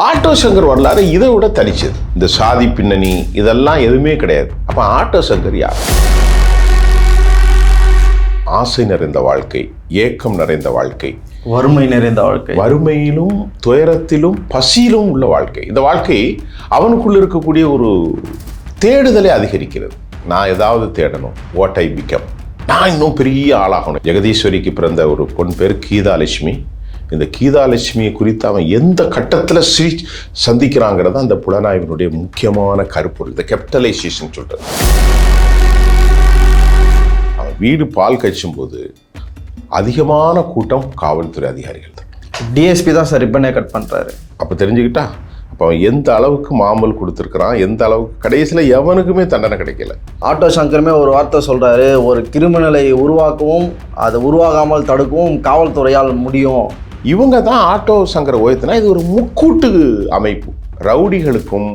Auto Shankar வரலாறு இதை விட தனிச்சது. இந்த சாதி பின்னணி இதெல்லாம் எதுவுமே கிடையாது. அப்ப ஆட்டோ சங்கர் யார்? ஆசை நிறைந்த வாழ்க்கை, ஏக்கம் நிறைந்த வாழ்க்கை, வறுமை நிறைந்த வாழ்க்கை, வறுமையிலும் துயரத்திலும் பசியிலும் உள்ள வாழ்க்கை. இந்த வாழ்க்கை அவனுக்குள்ள இருக்கக்கூடிய ஒரு தேடுதலை அதிகரிக்கிறது. நான் ஏதாவது தேடணும், வாட் ஐ பிகம், நான் இன்னும் பெரிய ஆளாகணும். ஜெகதீஸ்வரிக்கு பிறந்த ஒரு பொன் பேர் கீதாலட்சுமி. இந்த கீதாலட்சுமியை குறித்து அவன் எந்த கட்டத்தில் சந்திக்கிறாங்கிறத அந்த புலனாய்வினுடைய முக்கியமான கருப்பொருள். இந்த கேபிட்டலைசேஷன் சொல்றது. அவன் வீடு பால் கச்சும் போது அதிகமான கூட்டம் காவல்துறை அதிகாரிகள் தான். டிஎஸ்பி தான் சார் ரிப்பனே கட் பண்றாரு. அப்போ தெரிஞ்சுக்கிட்டா அப்போ அவன் எந்த அளவுக்கு மாமல் கொடுத்துருக்கிறான், எந்த அளவுக்கு கடைசியில் எவனுக்குமே தண்டனை கிடைக்கல. ஆட்டோ சங்கருமே ஒரு வார்த்தை சொல்றாரு, ஒரு கிரிமினலை உருவாக்கவும் அதை உருவாகாமல் தடுக்கவும் காவல்துறையால் முடியும். இவங்க தான் ஆட்டோ சங்கரை உயர்த்தினா இது ஒரு முக்கூட்டு அமைப்பு. ரவுடிகளுக்கும்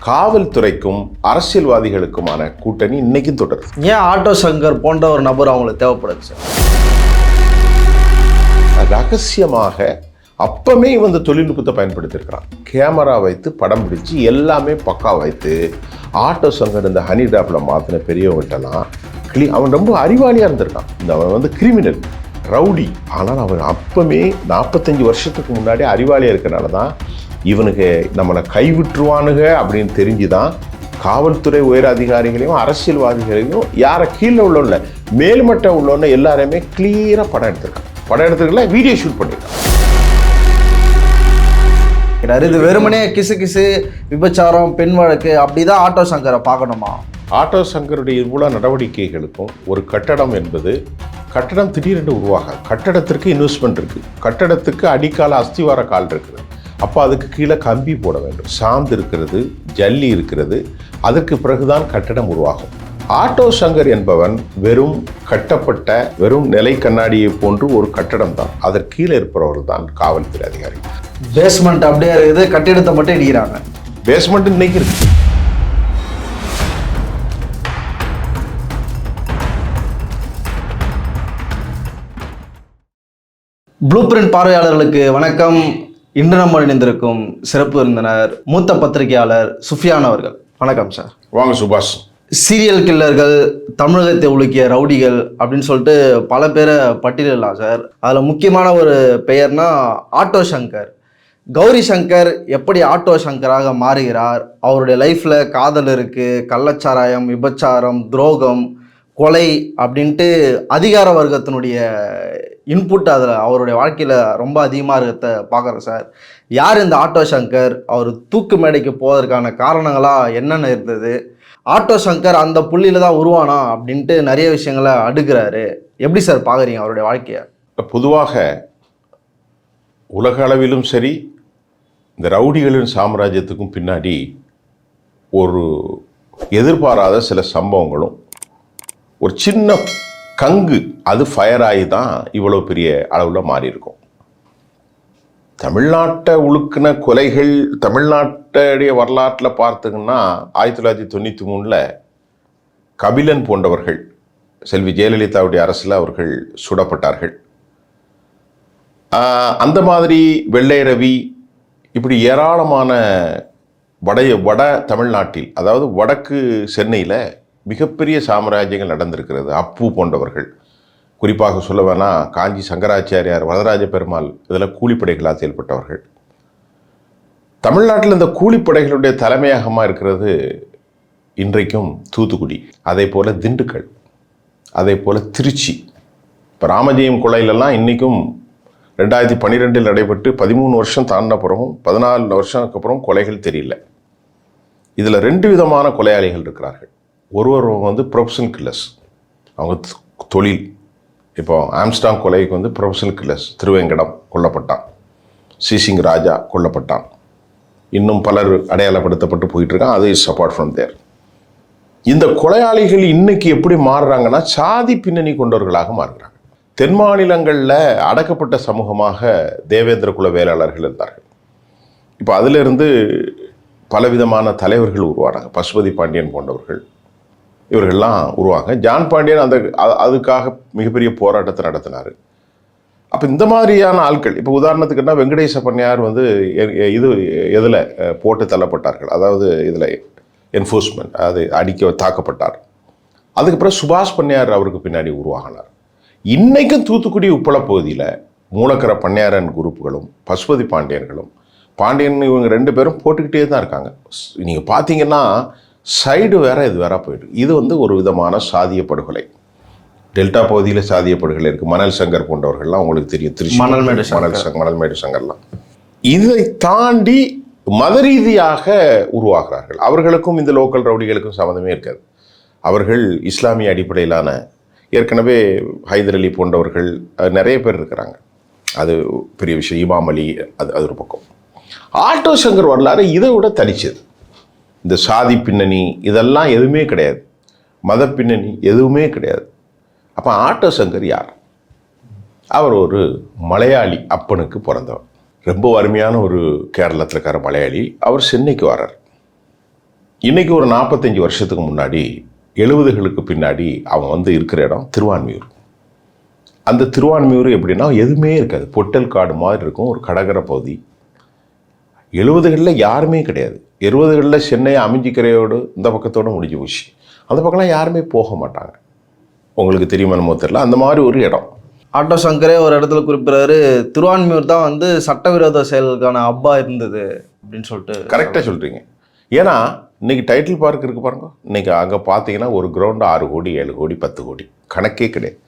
காவல்துறைக்கும் அரசியல்வாதிகளுக்குமான கூட்டணி இன்னைக்கும் தொடருது. ஏன் ஆட்டோ சங்கர் போன்ற ஒரு நபர் அவங்களுக்கு தேவைப்படுது சார்? ரகசியமாக அப்பமே இந்த தொழில்நுட்பத்தை பயன்படுத்தியிருக்கிறான். கேமரா வைத்து படம் பிடிச்சு எல்லாமே பக்கா வைத்து ஆட்டோ சங்கர் இந்த ஹனி டிராப்பில் மாற்றின பெரியவங்கள்ட்டலாம் அவன் ரொம்ப அறிவாளியாக இருந்திருக்கான். அவன் கிரிமினல் ரவுடி. ஆனால் அவன் அப்பமே 45 வருஷத்துக்கு முன்னாடி அறிவாளியாக இருக்கிறனால தான் இவனுக்கு நம்மளை கைவிட்டுருவானுங்க அப்படின்னு தெரிஞ்சுதான் காவல்துறை உயர் அதிகாரிகளையும் அரசியல்வாதிகளையும் யாரை கீழே உள்ளோன்னு மேல்மட்ட உள்ளோன்னு எல்லாருமே கிளியராக படம் எடுத்திருக்கான். படம் எடுத்துக்கல, வீடியோ ஷூட் பண்ணியிருக்கான். இது வெறுமனே கிசு கிசு விபச்சாரம் பெண் வழக்கு அப்படிதான் ஆட்டோ சங்கரை பார்க்கணுமா? ஆட்டோ சங்கருடைய இவ்வளோ நடவடிக்கைகளுக்கும் ஒரு கட்டடம் என்பது கட்டடம் திடீரென்று உருவாகாது. கட்டடத்திற்கு இன்வெஸ்ட்மெண்ட் இருக்குது, கட்டடத்துக்கு அடிக்கால அஸ்திவார கால் இருக்குது. அப்போ அதுக்கு கீழே கம்பி போட வேண்டும், சாந்து இருக்கிறது, ஜல்லி இருக்கிறது. அதற்கு பிறகுதான் கட்டடம் உருவாகும். ஆட்டோ சங்கர் என்பவன் வெறும் கட்டப்பட்ட வெறும் நிலை கண்ணாடியை போன்று ஒரு கட்டடம் தான். அதற்கு கீழே இருப்பவர்கள் தான் காவல்துறை அதிகாரி. பேஸ்மெண்ட் அப்படியே இருக்குது, கட்டிடத்தை மட்டும் இடிக்கிறாங்க. பேஸ்மெண்ட் இன்னைக்கு இருக்கு. ப்ளூ பிரிண்ட் பார்வையாளர்களுக்கு வணக்கம். இன்று நம்ம இணைந்திருக்கும் சிறப்பு விருந்தினர் மூத்த பத்திரிகையாளர் சுஃபியான் அவர்கள். வணக்கம் சார். வாங்க சுபாஷ். சீரியல் கில்லர்கள், தமிழகத்தை உலுக்கிய ரவுடிகள் அப்படின்னு சொல்லிட்டு பல பேரை பட்டியலிடலாம் சார். அதில் முக்கியமான ஒரு பெயர்னா ஆட்டோ சங்கர். கௌரி சங்கர் எப்படி ஆட்டோ சங்கராக மாறுகிறார்? அவருடைய லைஃப்பில் காதல் இருக்குது, கள்ளச்சாராயம், விபச்சாரம், துரோகம், கொலை அப்படின்ட்டு அதிகார வர்க்கத்தினுடைய இன்புட் அதில் அவருடைய வாழ்க்கையில் ரொம்ப அதிகமாக இருக்கிறத பார்க்குறோம் சார். யார் இந்த ஆட்டோ சங்கர்? அவர் தூக்கு மேடைக்கு போவதற்கான காரணங்களாக என்னென்ன இருந்தது? ஆட்டோ சங்கர் அந்த புள்ளியில் தான் உருவானா அப்படின்ட்டு நிறைய விஷயங்களை அடுக்கிறாரு. எப்படி சார் பார்க்குறீங்க அவருடைய வாழ்க்கையை? பொதுவாக உலக அளவிலும் சரி, இந்த ரவுடிகளின் சாம்ராஜ்யத்துக்கும் பின்னாடி ஒரு எதிர்பாராத சில சம்பவங்களும் ஒரு சின்ன கங்கு அது ஃபயர் ஆகி தான் இவ்வளோ பெரிய அளவில் மாறி இருக்கும். தமிழ்நாட்டை உழுக்கின கொலைகள் தமிழ்நாட்டுடைய வரலாற்றில் பார்த்தீங்கன்னா 1993 கபிலன் போன்றவர்கள் செல்வி ஜெயலலிதாவுடைய அரசில் அவர்கள் சுடப்பட்டார்கள். அந்த மாதிரி வெள்ளை ரவி இப்படி ஏராளமான வட தமிழ்நாட்டில், அதாவது வடக்கு சென்னையில் மிகப்பெரிய சாம்ராஜ்யங்கள் நடந்திருக்கிறது. அப்பு போன்றவர்கள், குறிப்பாக சொல்ல வேணால் காஞ்சி சங்கராச்சாரியார், வரதராஜ பெருமாள், இதில் கூலிப்படைகளாக செயல்பட்டவர்கள். தமிழ்நாட்டில் இந்த கூலிப்படைகளுடைய தலைமையகமாக இருக்கிறது இன்றைக்கும் தூத்துக்குடி, அதே போல் திண்டுக்கல், அதே போல் திருச்சி. இப்போ ராமஜெயம் கொலையிலெல்லாம் இன்றைக்கும் 2012 நடைபெற்று 13 வருஷம் தாண்டின பிறகும் 14 வருஷத்துக்கு அப்புறம் கொலைகள் தெரியல. இதில் 2 விதமான கொலையாளிகள் இருக்கிறார்கள். ஒருவர் ப்ரொஃபஷனல் கில்லர்ஸ், அவங்க தொழில். இப்போ ஆம்ஸ்டாங் கொலைக்கு ப்ரொஃபஷனல் கில்லர்ஸ். திருவேங்கடம் கொல்லப்பட்டான், சிசிங் ராஜா கொல்லப்பட்டான், இன்னும் பலர் அடையாளப்படுத்தப்பட்டு போயிட்டுருக்கான். அது இஸ் அப்பார்ட் ஃப்ரம் தேர். இந்த கொலையாளிகள் இன்னைக்கு எப்படி மாறுறாங்கன்னா சாதி பின்னணி கொண்டவர்களாக மாறுகிறாங்க. தென் மாநிலங்களில் அடக்கப்பட்ட சமூகமாக தேவேந்திர குல வேளாளர்கள் இருந்தார்கள். இப்போ அதிலிருந்து பலவிதமான தலைவர்கள் உருவானாங்க. பசுபதி பாண்டியன் போன்றவர்கள், இவர்கள்லாம் உருவாங்க. ஜான் பாண்டியன் அதுக்காக மிகப்பெரிய போராட்டத்தை நடத்தினார். அப்போ இந்த மாதிரியான ஆட்கள், இப்போ உதாரணத்துக்குன்னா வெங்கடேச பண்ணையார் வந்து இது எதில் போட்டு தள்ளப்பட்டார்கள், அதாவது இதில் என்ஃபோர்ஸ்மெண்ட், அது தாக்கப்பட்டார். அதுக்கப்புறம் சுபாஷ் பண்ணையார் அவருக்கு பின்னாடி உருவாகினார். இன்னைக்கும் தூத்துக்குடி உப்பள பகுதியில் மூலக்கர பண்ணையாரன் குரூப்புகளும் பசுபதி பாண்டியன்களும் இவங்க 2 பேரும் போட்டுக்கிட்டே தான் இருக்காங்க. நீங்கள் பார்த்தீங்கன்னா சைடு வேற இது வேற போயிட்டு, இது வந்து ஒரு விதமான சாதிய படுகொலை. டெல்டா பகுதியில் சாதிய படுகொலை இருக்குது. மணல் சங்கர் போன்றவர்கள்லாம் உங்களுக்கு தெரியும், திருச்சி மணல்மேடு சங்கர்லாம். இதை தாண்டி மத ரீதியாக உருவாகிறார்கள். அவர்களுக்கும் இந்த லோக்கல் ரவுடிகளுக்கும் சம்மந்தமே இருக்காது. அவர்கள் இஸ்லாமிய அடிப்படையிலான, ஏற்கனவே ஹைதர் அலி போன்றவர்கள் நிறைய பேர் இருக்கிறாங்க, அது பெரிய விஷயம். இமாம் அலி, அது ஒரு பக்கம். ஆட்டோ சங்கர் வரலாறு இதை விட தனிச்சது. இந்த சாதி பின்னணி இதெல்லாம் எதுவுமே கிடையாது, மத பின்னணி எதுவுமே கிடையாது. அப்போ ஆட்டோ சங்கர் யார்? அவர் ஒரு மலையாளி அப்பனுக்கு பிறந்தவர். ரொம்ப அருமையான ஒரு கேரளத்தில் இருக்கிற மலையாளி. அவர் சென்னைக்கு வரார். இன்னைக்கு ஒரு 45 வருஷத்துக்கு முன்னாடி, 70களுக்கு பின்னாடி அவன் வந்து இருக்கிற இடம் திருவான்மியூர். அந்த திருவான்மியூர் எப்படின்னா எதுவுமே இருக்காது, பொட்டல் காடு மாதிரி இருக்கும், ஒரு கடற்கரை பகுதி. 70களில் யாருமே கிடையாது. 20களில் சென்னை அமைஞ்சிக்கரையோடு இந்த பக்கத்தோடு முடிஞ்சு போச்சு. அந்த பக்கம்லாம் யாருமே போக மாட்டாங்க. உங்களுக்கு தெரியுமா நம்ம தெரியல, அந்த மாதிரி ஒரு இடம். ஆட்டோ சங்கரே ஒரு இடத்துல குறிப்பிட்றாரு, திருவான்மியூர் தான் வந்து சட்டவிரோத செயல்களுக்கான அப்பா இருந்தது அப்படின்னு சொல்லிட்டு. கரெக்டாக சொல்கிறீங்க. ஏன்னா இன்னைக்கு டைட்டில் பார்க் இருக்கு பாருங்க, இன்னைக்கு அங்கே பார்த்தீங்கன்னா ஒரு கிரவுண்டு 6 கோடி 7 கோடி 10 கோடி கணக்கே கிடையாது.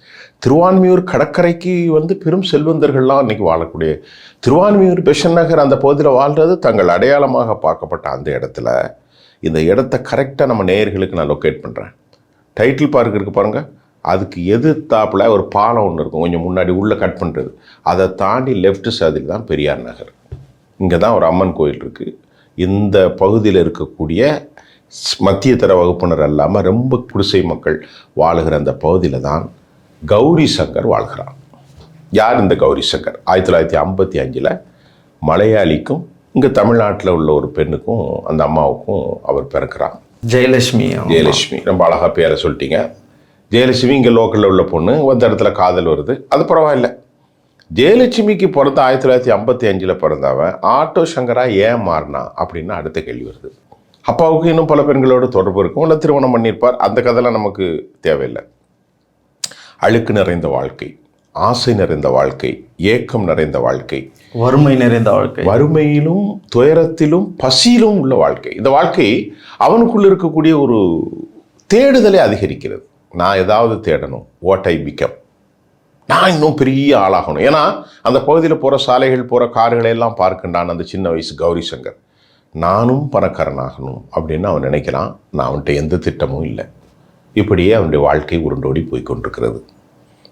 திருவான்மியூர் கடற்கரைக்கு வந்து பெரும் செல்வந்தர்கள்லாம் இன்னைக்கு வாழக்கூடிய திருவான்மியூர் பெஷன் நகர் அந்த பகுதியில் வாழ்கிறது தங்கள் அடையாளமாக பார்க்கப்பட்ட அந்த இடத்துல இந்த இடத்த கரெக்டாக நம்ம நேயர்களுக்கு நான் லொக்கேட் பண்ணுறேன். டைட்டில் பார்க் இருக்கு பாருங்கள், அதுக்கு எதிர்த்தாப்புல ஒரு பாலம் ஒன்று இருக்கும், கொஞ்சம் முன்னாடி உள்ளே கட் பண்ணுறது. அதை தாண்டி லெஃப்ட் சைடில் தான் பெரியார் நகர். இங்கே தான் ஒரு அம்மன் கோயில் இருக்குது. இந்த பகுதியில் இருக்கக்கூடிய மத்திய தர வகுப்பினர் இல்லாமல் ரொம்ப குடிசை மக்கள் வாழுகிற அந்த பகுதியில் தான் கௌரி சங்கர் வாழ்கிறார். யார் இந்த கௌரி சங்கர்? 1955 மலையாளிக்கும் இங்கே தமிழ்நாட்டில் உள்ள ஒரு பெண்ணுக்கும் அந்த அம்மாவுக்கும் அவர் பிறக்கிறார். ஜெயலட்சுமி ரொம்ப அழகாக பேரை சொல்லிட்டீங்க. ஜெயலட்சுமி இங்கே லோக்கலில் உள்ள பொண்ணு, அந்த இடத்துல காதல் வருது, அது பரவாயில்ல. ஜெயலட்சுமிக்கு பிறந்த 1955 பிறந்தவன் ஆட்டோ சங்கராக ஏன் மாறினா அப்படின்னு அடுத்த கேள்வி வருது. அப்பாவுக்கு இன்னும் பல பெண்களோட தொடர்பு இருக்கும், இல்லை திருமணம் பண்ணியிருப்பார், அந்த கதைலாம் நமக்கு தேவையில்லை. அழுக்கு நிறைந்த வாழ்க்கை, ஆசை நிறைந்த வாழ்க்கை, ஏக்கம் நிறைந்த வாழ்க்கை, வறுமை நிறைந்த வாழ்க்கை, வறுமையிலும் துயரத்திலும் பசியிலும் உள்ள வாழ்க்கை. இந்த வாழ்க்கை அவனுக்குள்ள இருக்கக்கூடிய ஒரு தேடுதலை அதிகரிக்கிறது. நான் ஏதாவது தேடணும், வாட் ஐ பிகம், நான் இன்னும் பெரிய ஆளாகணும். ஏன்னா அந்த பகுதியில் போகிற சாலைகள், போகிற கார்களை எல்லாம் பார்க்கின்றான் அந்த சின்ன வயசு கௌரி சங்கர். நானும் பணக்காரனாகணும் அப்படின்னு அவன் நினைக்கிறான். நான் அவன்கிட்ட எந்த திட்டமும் இல்லை. இப்படியே அவனுடைய வாழ்க்கை உருண்டோடி போய் கொண்டிருக்கிறது.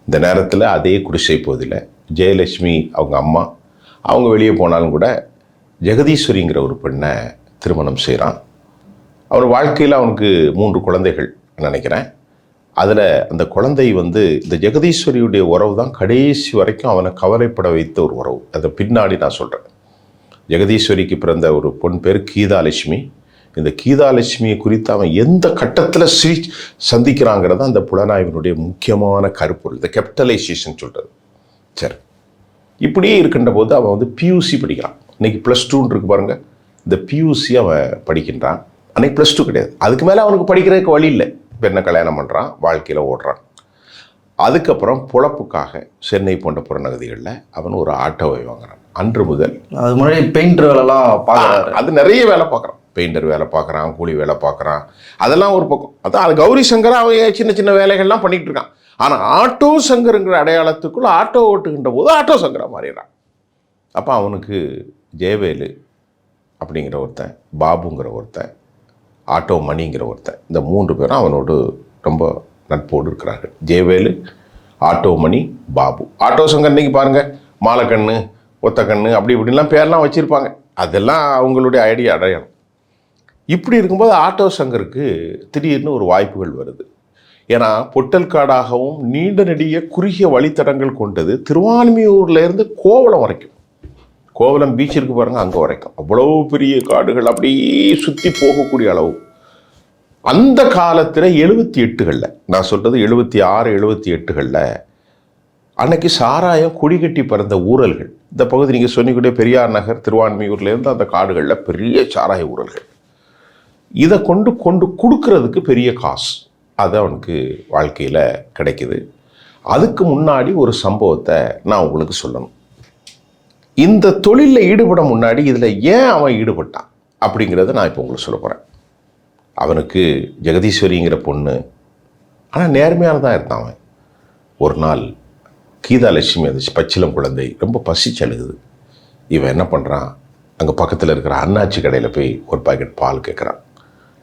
இந்த நேரத்தில் அதே குடிசை பகுதியில் ஜெயலட்சுமி அவங்க அம்மா, அவங்க வெளியே போனாலும் கூட ஜெகதீஸ்வரிங்கிற ஒரு பெண்ணை திருமணம் செய்கிறான். அவன் வாழ்க்கையில் அவனுக்கு 3 குழந்தைகள் நினைக்கிறேன். அதில் அந்த குழந்தை வந்து இந்த ஜெகதீஸ்வரியுடைய உறவு தான் கடைசி வரைக்கும் அவனை கவலைப்பட வைத்த ஒரு உறவு. அதை பின்னாடி நான் சொல்கிறேன். ஜெகதீஸ்வரிக்கு பிறந்த ஒரு பொன் பேர் கீதாலட்சுமி. இந்த கீதாலட்சுமியை குறித்து அவன் எந்த கட்டத்தில் சந்திக்கிறாங்கிறத அந்த புலனாய்வினுடைய முக்கியமான கருப்பொருள், இந்த கேபிட்டலைசேஷன் சொல்கிறது. சரி, இப்படியே இருக்கின்ற போது அவன் வந்து பியூசி படிக்கிறான். இன்னைக்கு +2 இருக்கு பாருங்கள், இந்த பியூசி அவன் படிக்கின்றான். அன்னைக்கு +2 கிடையாது, அதுக்கு மேலே அவனுக்கு படிக்கிறதுக்கு வழி இல்லை. பெண்ணை கல்யாணம் பண்ணுறான், வாழ்க்கையில் ஓடுறான். அதுக்கப்புறம் பொழப்புக்காக சென்னை போன்ற புறநகதிகளில் அவன் ஒரு ஆட்டோவை வாங்குறான். அன்று முதல் அது முன்னாடி பெயிண்டர் வேலைலாம் பார்க்குறாரு. அது நிறைய வேலை பார்க்குறான், பெயிண்டர் வேலை பார்க்குறான், கூலி வேலை பார்க்குறான், அதெல்லாம் ஒரு பக்கம். அதான் கௌரி சங்கர் அவன் சின்ன சின்ன வேலைகள்லாம் பண்ணிகிட்டு இருக்கான். ஆனால் ஆட்டோ சங்கருங்கிற அடையாளத்துக்குள்ள ஆட்டோ ஓட்டுகின்ற போது ஆட்டோ சங்கராக மாறிடுறான். அப்போ அவனுக்கு ஜெயவேலு அப்படிங்கிற ஒருத்தன், பாபுங்கிற ஒருத்தன், ஆட்டோ மணிங்கிற ஒருத்தன், இந்த 3 பேரும் அவனோடு ரொம்ப நட்போடு இருக்கிறார்கள். ஜெயவேலு, ஆட்டோ மணி, பாபு. ஆட்டோ சங்கர் இன்னைக்கு பாருங்கள், மாலைக்கண்ணு, ஒத்தக்கண்ணு, அப்படி இப்படிலாம் பேர்லாம் வச்சுருப்பாங்க. அதெல்லாம் அவங்களுடைய அடையாளம். இப்படி இருக்கும்போது ஆட்டோ சங்கருக்கு திடீர்னு ஒரு வாய்ப்புகள் வருது. ஏன்னா பொட்டல்காடாகவும் நீண்ட நெடிய குறுகிய வழித்தடங்கள் கொண்டது திருவான்மியூர்லேருந்து கோவளம் வரைக்கும். கோவளம் பீச் இருக்கு பாருங்கள், அங்கே வரைக்கும் அவ்வளோ பெரிய காடுகள் அப்படியே சுற்றி போகக்கூடிய அளவு. அந்த காலத்தில் 78களில், நான் சொல்கிறது 76 78களில் அன்னைக்கு சாராயம் கொடி கட்டி பறந்த ஊழல்கள். இந்த பகுதி நீங்கள் சொன்னிக்கிட்டே பெரியார் நகர் திருவான்மியூர்லேருந்து அந்த காடுகளில் பெரிய சாராய ஊழல்கள். இதை கொண்டு கொடுக்கறதுக்கு பெரிய காசு அது அவனுக்கு வாழ்க்கையில் கிடைக்குது. அதுக்கு முன்னாடி ஒரு சம்பவத்தை நான் உங்களுக்கு சொல்லணும். இந்த தொழிலில் ஈடுபட முன்னாடி இதில் ஏன் அவன் ஈடுபட்டான் அப்படிங்கிறத நான் இப்போ உங்களுக்கு சொல்ல போகிறேன். அவனுக்கு ஜெகதீஸ்வரிங்கிற பொண்ணு, ஆனால் நேர்மையானதான் இருந்தான் அவன். ஒரு நாள் கீதாலட்சுமி அந்த பச்சிலம் குழந்தை ரொம்ப பசிச்சு அழுகுது. இவன் என்ன பண்ணுறான், அங்கே பக்கத்தில் இருக்கிற அண்ணாச்சி கடையில் போய் ஒரு பாக்கெட் பால் கேட்குறான்.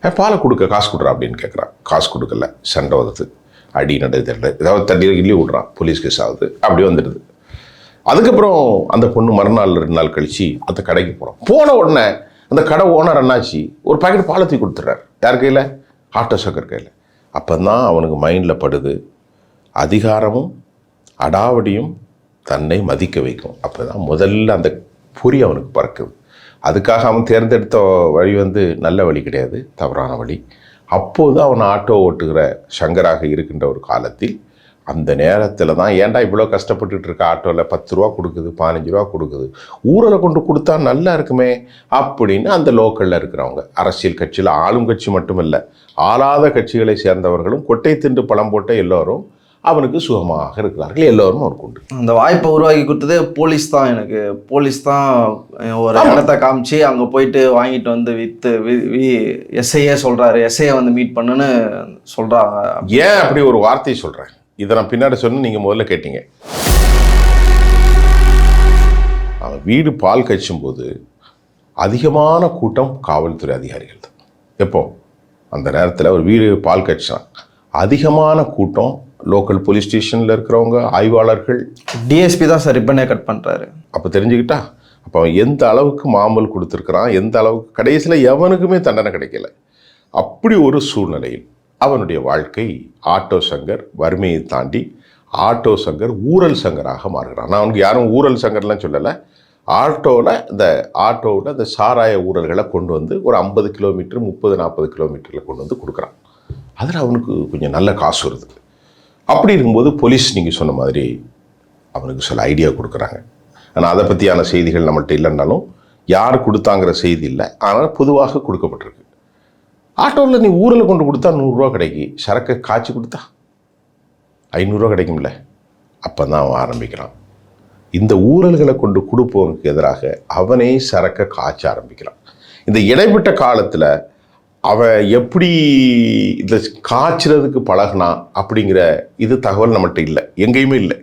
பாலை கொடுக்க காசு கொடுறா அப்படின்னு கேட்குறான். காசு கொடுக்கல, சண்டை வருது, அடி நடக்குது, ஏதாவது தண்ணியில் கிள்ளி விட்றான், போலீஸ் கேஸ் ஆகுது, அப்படி வந்துடுது. அதுக்கப்புறம் அந்த பொண்ணு மறுநாள் 2 நாள் கழித்து அந்த கடைக்கு போகிறோம். போன உடனே அந்த கடை ஓனர் அண்ணாச்சி ஒரு பாக்கெட் பாலை தூக்கி கொடுத்துட்றாரு. யார் கையில்? ஆட்டோ சக்கர் கையில். அப்போ தான் அவனுக்கு மைண்டில் படுது, அதிகாரமும் அடாவடியும் தன்னை மதிக்க வைக்கும். அப்போ தான் முதல்ல அந்த பொறி அவனுக்கு பறக்குது. அதுக்காக அவன் தேர்ந்தெடுத்த வழி நல்ல வழி கிடையாது, தவறான வழி. அப்போது அவன் ஆட்டோ ஓட்டுகிற சங்கராக இருக்கின்ற ஒரு காலத்தில் அந்த நேரத்தில் தான், ஏன்டா இவ்வளோ கஷ்டப்பட்டுட்டு இருக்க, ஆட்டோவில் 10 ரூபா கொடுக்குது, 15 ரூபா கொடுக்குது, ஊரில் கொண்டு கொடுத்தா நல்லா இருக்குமே அப்படின்னு அந்த லோக்கலில் இருக்கிறவங்க, அரசியல் கட்சியில் ஆளும் கட்சி மட்டுமில்லை, ஆளாத கட்சிகளை சேர்ந்தவர்களும் கொட்டை திண்டு பழம் போட்ட எல்லோரும் அவனுக்கு சுகமாக இருக்கிறார்கள். எல்லோரும் அவனுக்கு உண்டு. அந்த வாய்ப்பை உருவாக்கி கொடுத்ததே போலீஸ் தான். எனக்கு போலீஸ் தான் ஒரு இடத்த காமிச்சு அங்கே போயிட்டு வாங்கிட்டு விற்று எஸ்ஐயே சொல்கிறாரு, எஸ்ஐயை மீட் பண்ணுன்னு சொல்கிறாங்க. ஏன் அப்படி ஒரு வார்த்தையை சொல்கிறேன், இதை நான் பின்னாடி சொன்ன நீங்கள் முதல்ல கேட்டீங்க. அவன் வீடு பால் கச்சும்போது அதிகமான கூட்டம் காவல்துறை அதிகாரிகள் தான். எப்போ அந்த நேரத்தில் ஒரு வீடு பால் கச்சான், அதிகமான கூட்டம் லோக்கல் போலீஸ் ஸ்டேஷனில் இருக்கிறவங்க, ஆய்வாளர்கள், டிஎஸ்பி தான் சார் ரிப்பனே கட் பண்ணுறாரு. அப்போ தெரிஞ்சுக்கிட்டா அப்போ அவன் எந்த அளவுக்கு மாமல் கொடுத்துருக்குறான், எந்த அளவுக்கு கடைசியில் எவனுக்குமே தண்டனை கிடைக்கல. அப்படி ஒரு சூழ்நிலையில் அவனுடைய வாழ்க்கை ஆட்டோ சங்கர் வறுமையை தாண்டி ஆட்டோ சங்கர் ஊழல் சங்கராக மாறுகிறான். நான் அவனுக்கு யாரும் ஊழல் சங்கர்லாம் சொல்லலை. ஆட்டோவில் இந்த சாராய ஊழல்களை கொண்டு ஒரு 50 கிலோமீட்டர் 30-40 கிலோமீட்டரில் கொண்டு கொடுக்குறான். அதில் அவனுக்கு கொஞ்சம் நல்ல காசு வருது. அப்படி இருக்கும்போது போலீஸ் நீங்கள் சொன்ன மாதிரி அவனுக்கு சில ஐடியா கொடுக்குறாங்க. ஆனால் அதை பற்றியான செய்திகள் நம்மள்கிட்ட இல்லைன்னாலும் யார் கொடுத்தாங்கிற செய்தி இல்லை, ஆனால் பொதுவாக கொடுக்கப்பட்டிருக்கு. ஆட்டோவில் நீ ஊரில் கொண்டு கொடுத்தா 100 ரூபா கிடைக்கி, சரக்கை காய்ச்சி கொடுத்தா 500 ரூபா கிடைக்கும்ல. அப்போ தான் அவன் ஆரம்பிக்கிறான். இந்த ஊழல்களை கொண்டு கொடுப்பவனுக்கு எதிராக அவனே சரக்கை காய்ச்ச ஆரம்பிக்கிறான். இந்த இடைப்பட்ட காலத்தில் அவன் எப்படி இதை காய்ச்சறதுக்கு பழகினான் அப்படிங்கிற இது தகவல் நம்மகிட்ட இல்லை, எங்கேயுமே இல்லை.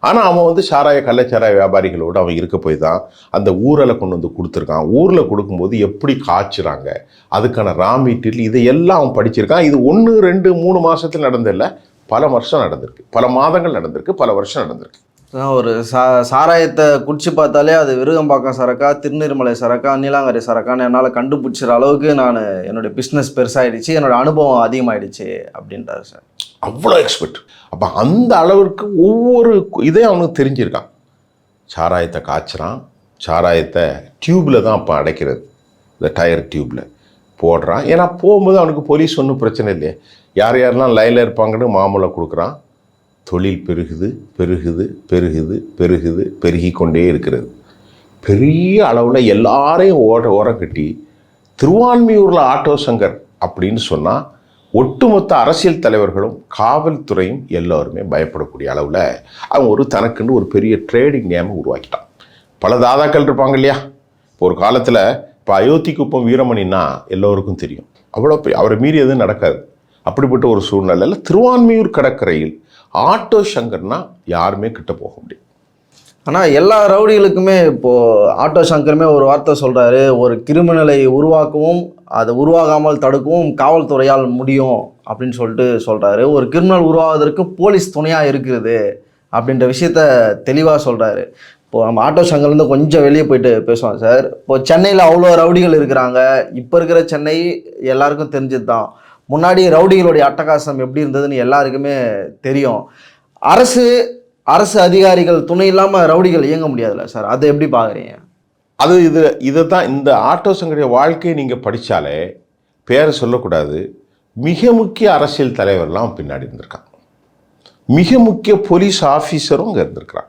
ஆனால் அவன் கள்ளச்சாராய வியாபாரிகளோடு அவன் இருக்க போய் தான் அந்த ஊரில் கொண்டு கொடுத்துருக்கான். ஊரில் கொடுக்கும்போது எப்படி காய்ச்சுறாங்க, அதுக்கான ரா மெட்டீரியல், இதையெல்லாம் அவன் படிச்சிருக்கான். இது 1, 2, 3 மாதத்தில் நடந்தில்லை, பல வருஷம் நடந்திருக்கு, பல மாதங்கள் நடந்திருக்கு, பல வருஷம் நடந்திருக்கு. ஒரு சாராயத்தை குடிச்சு பார்த்தாலே அது விருகம்பாக்கம் சரக்கா, திருநீர்மலை சரக்கா, நீலாங்கரை சரக்கான்னு என்னால் கண்டுபிடிச்சிற அளவுக்கு என்னுடைய பிஸ்னஸ் பெருசாகிடுச்சு, என்னோட அனுபவம் அதிகமாகிடுச்சு அப்படின்றாரு சார். அவ்வளோ எக்ஸ்பர்ட். அப்போ அந்த அளவுக்கு ஒவ்வொரு இதையும் அவனுக்கு தெரிஞ்சிருக்கான். சாராயத்தை காய்ச்சுறான், சாராயத்தை டியூப்பில் தான் அப்போ அடைக்கிறது, இந்த டயர் டியூப்பில் போடுறான். ஏன்னா போகும்போது அவனுக்கு போலீஸ் ஒன்றும் பிரச்சனை இல்லையே, யாரெல்லாம் லைனில் இருப்பாங்கன்னு மாமூலை கொடுக்குறான். தொழில் பெருகுது பெருகுது பெருகுது பெருகுது பெருகி கொண்டே இருக்கிறது. பெரிய அளவில் எல்லாரையும் ஓரம் கட்டி திருவான்மியூரில் ஆட்டோ சங்கர் அப்படின்னு சொன்னால் ஒட்டுமொத்த அரசியல் தலைவர்களும் காவல்துறையும் எல்லோருமே பயப்படக்கூடிய அளவில் அவன் தனக்குன்னு ஒரு பெரிய ட்ரேடிங் நேமை உருவாக்கிட்டான். பல தாதாக்கள் இருப்பாங்க இல்லையா. இப்போ ஒரு காலத்தில் இப்போ அயோத்திக்குப்பம் வீரமணின்னா எல்லோருக்கும் தெரியும், அவ்வளோ அவரை மீறி எதுவும் நடக்காது. அப்படிப்பட்ட ஒரு சூழ்நிலையில் திருவான்மியூர் கடற்கரையில் ஆட்டோ சங்கர்னா யாருமே கிட்ட போக முடியும். ஆனால் எல்லா ரவுடிகளுக்குமே இப்போது ஆட்டோ சங்கருமே ஒரு வார்த்தை சொல்கிறாரு, ஒரு கிரிமினலை உருவாக்கவும் அதை உருவாகாமல் தடுக்கவும் காவல்துறையால் முடியும் அப்படின்னு சொல்கிறாரு. ஒரு கிரிமினல் உருவாவதற்கு போலீஸ் துணையாக இருக்கிறது அப்படின்ற விஷயத்த தெளிவாக சொல்கிறாரு. இப்போது நம்ம ஆட்டோ சங்கர்லேருந்து கொஞ்சம் வெளியே போயிட்டு பேசுவோம் சார். இப்போது சென்னையில் அவ்வளோ ரவுடிகள் இருக்கிறாங்க. இப்போ இருக்கிற சென்னை எல்லாருக்கும் தெரிஞ்சது தான். முன்னாடி ரவுடிகளுடைய அட்டகாசம் எப்படி இருந்ததுன்னு எல்லாருக்குமே தெரியும். அரசு அதிகாரிகள் துணை இல்லாமல் ரவுடிகள் இயங்க முடியாதுல்ல சார், அதை எப்படி பார்க்குறீங்க? இதை தான் இந்த ஆட்டோ சங்கருடைய வாழ்க்கையை நீங்கள் படித்தாலே பேரை சொல்லக்கூடாது, மிக முக்கிய அரசியல் தலைவர்லாம் பின்னாடி இருந்திருக்கான். மிக முக்கிய போலீஸ் ஆஃபீஸரும் அங்கே இருந்திருக்கிறார்.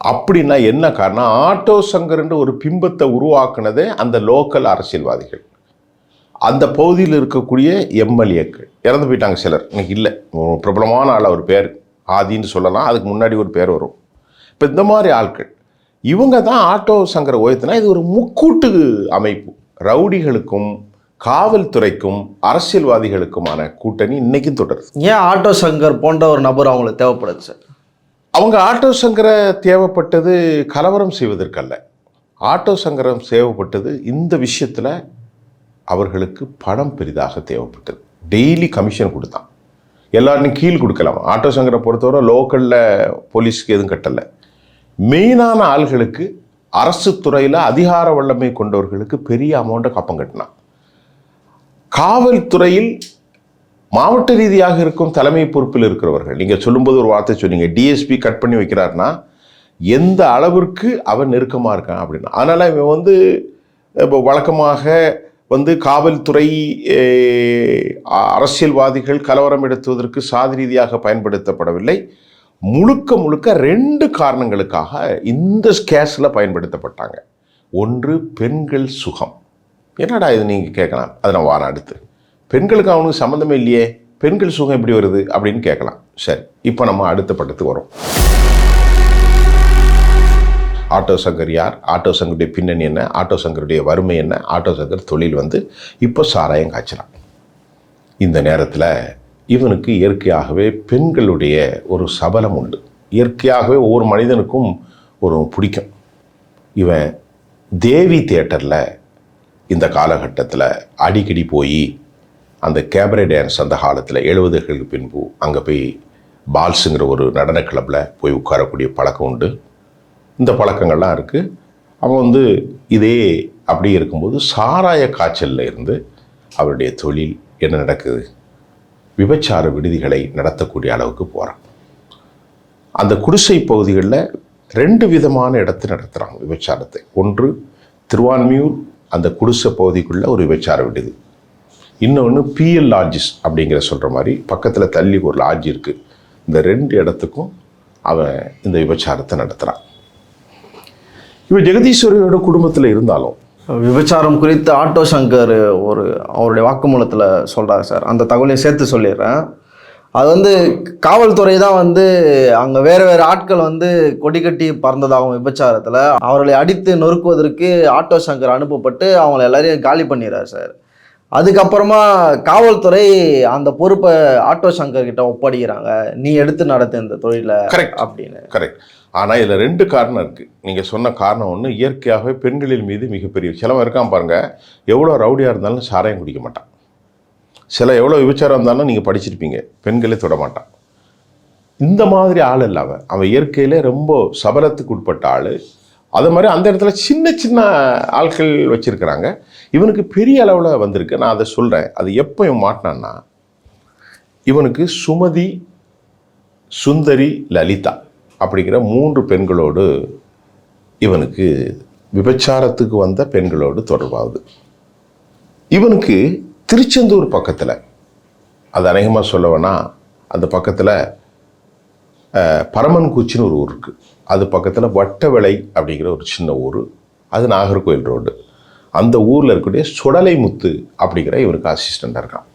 அப்படின்னா என்ன காரணம்? ஆட்டோ சங்கர்ன்ற ஒரு பிம்பத்தை உருவாக்குனதே அந்த லோக்கல் அரசியல்வாதிகள், அந்த பகுதியில் இருக்கக்கூடிய எம்எல்ஏக்கள். இறந்து போயிட்டாங்க சிலர், இன்னைக்கு இல்லை. பிரபலமான ஆள், அவர் பேர் ஆதின்னு சொல்லலாம், அதுக்கு முன்னாடி ஒரு பேர் வரும். இப்போ இந்த மாதிரி ஆட்கள் இவங்க தான் ஆட்டோ சங்கரை உயர்த்தினா இது ஒரு முக்கூட்டு அமைப்பு. ரவுடிகளுக்கும் காவல்துறைக்கும் அரசியல்வாதிகளுக்குமான கூட்டணி இன்னைக்கும் தொடருது. ஏன் ஆட்டோ சங்கர் போன்ற ஒரு நபர் அவங்களுக்கு தேவைப்படுது சார்? அவங்க ஆட்டோ சங்கரை தேவைப்பட்டது கலவரம் செய்வதற்கல்ல. ஆட்டோ சங்கரம் தேவைப்பட்டது இந்த விஷயத்தில் அவர்களுக்கு பணம் பெரிதாக தேவைப்பட்டது. டெய்லி கமிஷன் கொடுத்தான், எல்லாருக்கும் கீழ் கொடுக்கலாம். ஆட்டோ சங்கரை பொறுத்தவரை லோக்கலில் போலீஸுக்கு எதுவும் கட்டலை. மெயினான ஆள்களுக்கு அரசு துறையில் அதிகார வல்லமை கொண்டவர்களுக்கு பெரிய அமௌண்ட்டை கப்பம் கட்டினான். காவல்துறையில் மாவட்ட ரீதியாக இருக்கும் தலைமை பொறுப்பில் இருக்கிறவர்கள், நீங்கள் சொல்லும்போது ஒரு வார்த்தை சொன்னீங்க, டிஎஸ்பி கட் பண்ணி வைக்கிறாருன்னா எந்த அளவிற்கு அவன் நெருக்கமாக இருக்கான் அப்படின்னா. அதனால் இவன் இப்போ வழக்கமாக காவல்துறை அரசியல்வாதிகள் கலவரம் எடுத்துவதற்கு சாதி ரீதியாக பயன்படுத்தப்படவில்லை. முழுக்க முழுக்க 2 காரணங்களுக்காக இந்த கேஸில் பயன்படுத்தப்பட்டாங்க. ஒன்று, பெண்கள் சுகம். என்னடா இது நீங்கள் கேட்கலாம், அதை நான் வாரம் அடுத்து. பெண்களுக்கு அவனுக்கு சம்மந்தமே இல்லையே, பெண்கள் சுகம் எப்படி வருது அப்படின்னு கேட்கலாம். சரி, இப்போ நம்ம அடுத்த பட்டத்துக்கு வரோம். ஆட்டோ சங்கர் யார், ஆட்டோ சங்கருடைய பின்னணி என்ன, ஆட்டோ சங்கருடைய வறுமை என்ன, ஆட்டோ சங்கர் தொழில் இப்போ சாராயம் காய்ச்சலாம். இந்த நேரத்தில் இவனுக்கு இயற்கையாகவே பெண்களுடைய ஒரு சபலம் உண்டு. இயற்கையாகவே ஒவ்வொரு மனிதனுக்கும் ஒரு பிடிக்கும். இவன் தேவி தியேட்டரில் இந்த காலகட்டத்தில் அடிக்கடி போய் அந்த கேபரே டான்ஸ், அந்த காலத்தில் 70களுக்கு பின்பு அங்கே போய் பால்ஸுங்கிற ஒரு நடன கிளப்பில் போய் உட்காரக்கூடிய பழக்கம் உண்டு. இந்த பழக்கங்கள்லாம் இருக்குது. அவன் இதே அப்படியே இருக்கும்போது சாராய காய்ச்சலில் இருந்து அவருடைய தொழில் என்ன நடக்குது, விபச்சார விடுதிகளை நடத்தக்கூடிய அளவுக்கு போகிறான். அந்த குடிசை பகுதிகளில் 2 விதமான இடத்தை நடத்துகிறாங்க விபச்சாரத்தை. ஒன்று, திருவான்மியூர் அந்த குடிசை பகுதிக்குள்ளே ஒரு விபச்சார விடுதி. இன்னொன்று பிஎல் லாட்ஜஸ் அப்படிங்கிற சொல்கிற மாதிரி பக்கத்தில் தள்ளி ஒரு லாட்ஜ் இருக்குது. இந்த 2 இடத்துக்கும் அவன் இந்த விபச்சாரத்தை நடத்துகிறான். இவன் ஜெகதீஸ்வரியோட குடும்பத்தில் இருந்தாலும் விபச்சாரம் குறித்து ஆட்டோ சங்கர் அவருடைய வாக்குமூலத்தில் சொல்கிறார் சார். அந்த தகவலையும் சேர்த்து சொல்லிடுறேன். அது காவல்துறை தான் அங்கே வேறு ஆட்கள் கொடி கட்டி பறந்ததாகும் விபச்சாரத்தில். அவர்களை அடித்து நொறுக்குவதற்கு ஆட்டோ சங்கர் அனுப்பப்பட்டு அவங்கள எல்லாரையும் காலி பண்ணிடுறார் சார். அதுக்கப்புறமா காவல்துறை அந்த பொறுப்பை ஆட்டோ சங்கர் கிட்ட ஒப்படைக்கிறாங்க, நீ எடுத்து நடத்த இந்த தொழிலை அப்படின்னு. கரெக்ட். ஆனால் இதில் 2 காரணம் இருக்குது. நீங்கள் சொன்ன காரணம் ஒன்று, இயற்கையாகவே பெண்களின் மீது மிகப்பெரிய சிலவன் இருக்கான் பாருங்கள். எவ்வளோ ரவுடியாக இருந்தாலும் சாராயம் குடிக்க மாட்டான். எவ்வளோ விபச்சாரம் இருந்தாலும் நீங்கள் படிச்சிருப்பீங்க, பெண்களே தொட மாட்டான். இந்த மாதிரி ஆள் இல்லாமல் அவன் இயற்கையிலே ரொம்ப சபலத்துக்கு உட்பட்ட ஆள். அது மாதிரி அந்த இடத்துல சின்ன சின்ன ஆட்கள் வச்சுருக்கிறாங்க. இவனுக்கு பெரிய அளவில் வந்திருக்கு. நான் அதை சொல்கிறேன். அது எப்போ இவன் மாட்டினான்னா, இவனுக்கு சுமதி, சுந்தரி, லலிதா அப்படிங்கிற 3 பெண்களோடு இவனுக்கு விபச்சாரத்துக்கு வந்த பெண்களோடு தொடர்பாகுது. இவனுக்கு திருச்செந்தூர் பக்கத்தில், அது அநேகமாக சொல்லவேன்னா அந்த பக்கத்தில் பரமன்குச்சின்னு ஒரு ஊர் இருக்குது. அது பக்கத்தில் வட்டவிளை அப்படிங்கிற ஒரு சின்ன ஊர், அது நாகர்கோவில் ரோடு. அந்த ஊரில் இருக்கக்கூடிய சுடலைமுத்து அப்படிங்கிற இவனுக்கு அசிஸ்டண்ட்டாக இருக்கான்.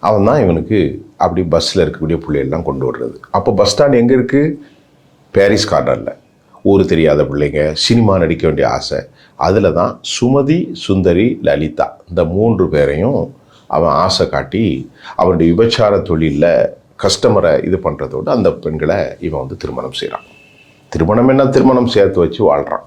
அவன் தான் இவனுக்கு அப்படி பஸ்ஸில் இருக்கக்கூடிய பிள்ளைகள்லாம் கொண்டு வர்றது. அப்போ பஸ் ஸ்டாண்ட் எங்கே இருக்குது? பாரிஸ் கார்னரில். ஊர் தெரியாத பிள்ளைங்க, சினிமா நடிக்க வேண்டிய ஆசை. அதில் தான் சுமதி, சுந்தரி, லலிதா இந்த 3 பேரையும் அவன் ஆசை காட்டி அவனுடைய விபச்சார தொழிலில் கஸ்டமரை இது பண்ணுறதோடு அந்த பெண்களை இவன் திருமணம் செய்கிறான். திருமணம் சேர்த்து வச்சு வாழ்கிறான்.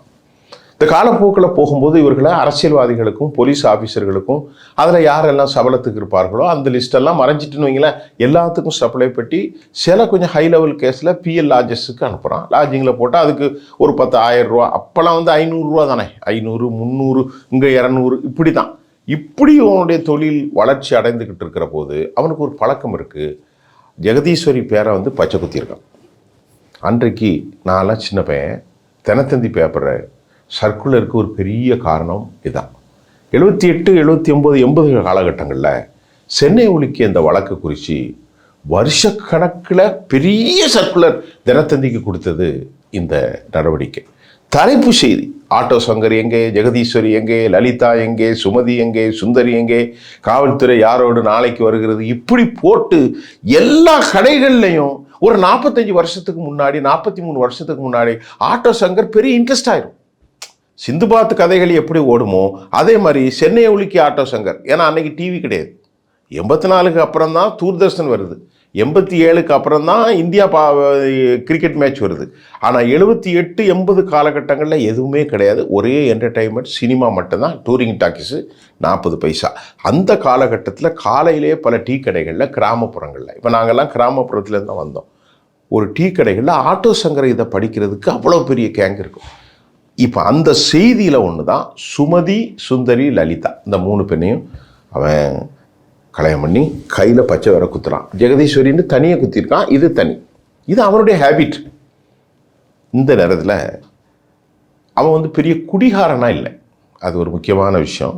இந்த காலப்போக்கில் போகும்போது இவர்களை அரசியல்வாதிகளுக்கும் போலீஸ் ஆஃபீஸர்களுக்கும் அதில் யாரெல்லாம் சபலத்துக்கு இருப்பார்களோ அந்த லிஸ்டெல்லாம் மறைஞ்சிட்டுன்னு வைங்களேன், எல்லாத்துக்கும் சப்ளை பட்டி சில கொஞ்சம் ஹை லெவல் கேஸில் பிஎல் லாட்ஜஸுக்கு அனுப்புகிறான். லாட்ஜிங்கில் போட்டால் அதுக்கு ஒரு 10,000 ரூபா. அப்போல்லாம் 500 ரூபா தானே, 500, 300, இங்கே 200, இப்படி தான். இப்படி அவனுடைய தொழில் வளர்ச்சி அடைந்துக்கிட்டு இருக்கிற போது அவனுக்கு ஒரு பழக்கம் இருக்குது. ஜெகதீஸ்வரி பேரை பச்சை குத்தியிருக்கான். அன்றைக்கு நான்லாம் சின்ன பையன், தினத்தந்தி பேப்பரை சர்க்குலருக்கு ஒரு பெரிய காரணம் இதுதான். 78, 79, 80 காலகட்டங்களில் சென்னை ஒலிக்கு இந்த வழக்கு குறித்து வருஷக்கணக்கில் பெரிய சர்க்குலர் தினத்தந்திக்கு கொடுத்தது இந்த நடவடிக்கை. தலைப்பு செய்தி, ஆட்டோ சங்கர் எங்கே, ஜெகதீஸ்வரி எங்கே, லலிதா எங்கே, சுமதி எங்கே, சுந்தரி எங்கே, காவல்துறை யாரோடு நாளைக்கு வருகிறது, இப்படி போட்டு எல்லா கடைகள்லையும் ஒரு 45 வருஷத்துக்கு முன்னாடி 43 வருஷத்துக்கு முன்னாடி ஆட்டோ சங்கர் பெரிய இன்ட்ரெஸ்ட் ஆயிரும். சிந்துபாத் கதைகள் எப்படி ஓடுமோ அதே மாதிரி சென்னையை உலுக்கி ஆட்டோ சங்கர். ஏன்னா அன்னைக்கு டிவி கிடையாது. 84க்கு அப்புறம் தான் தூர்தர்ஷன் வருது, 87க்கு அப்புறம் தான் இந்தியா கிரிக்கெட் மேட்ச் வருது. ஆனால் 78, 80 காலகட்டங்களில் எதுவுமே கிடையாது. ஒரே என்டர்டைன்மெண்ட் சினிமா மட்டும்தான், டூரிங் டாக்கிஸு 40 பைசா. அந்த காலகட்டத்தில் காலையிலே பல டீ கடைகளில் கிராமப்புறங்களில், இப்போ நாங்கள்லாம் கிராமப்புறத்துலேருந்து தான் வந்தோம், ஒரு டீ கடைகளில் ஆட்டோ சங்கர் இதை படிக்கிறதுக்கு அவ்வளோ பெரிய கேங் இருக்கும். இப்போ அந்த செய்தியில் ஒன்று தான் சுமதி, சுந்தரி, லலிதா இந்த 3 பெண்ணையும் அவன் கல்யாணம் பண்ணி கையில் பச்சை வர குத்துறான். ஜெகதீஸ்வரின்னு தனியாக குத்திருக்கான், இது தனி, இது அவனுடைய ஹேபிட். இந்த நேரத்தில் அவன் பெரிய குடிகாரனா இல்லை, அது ஒரு முக்கியமான விஷயம்.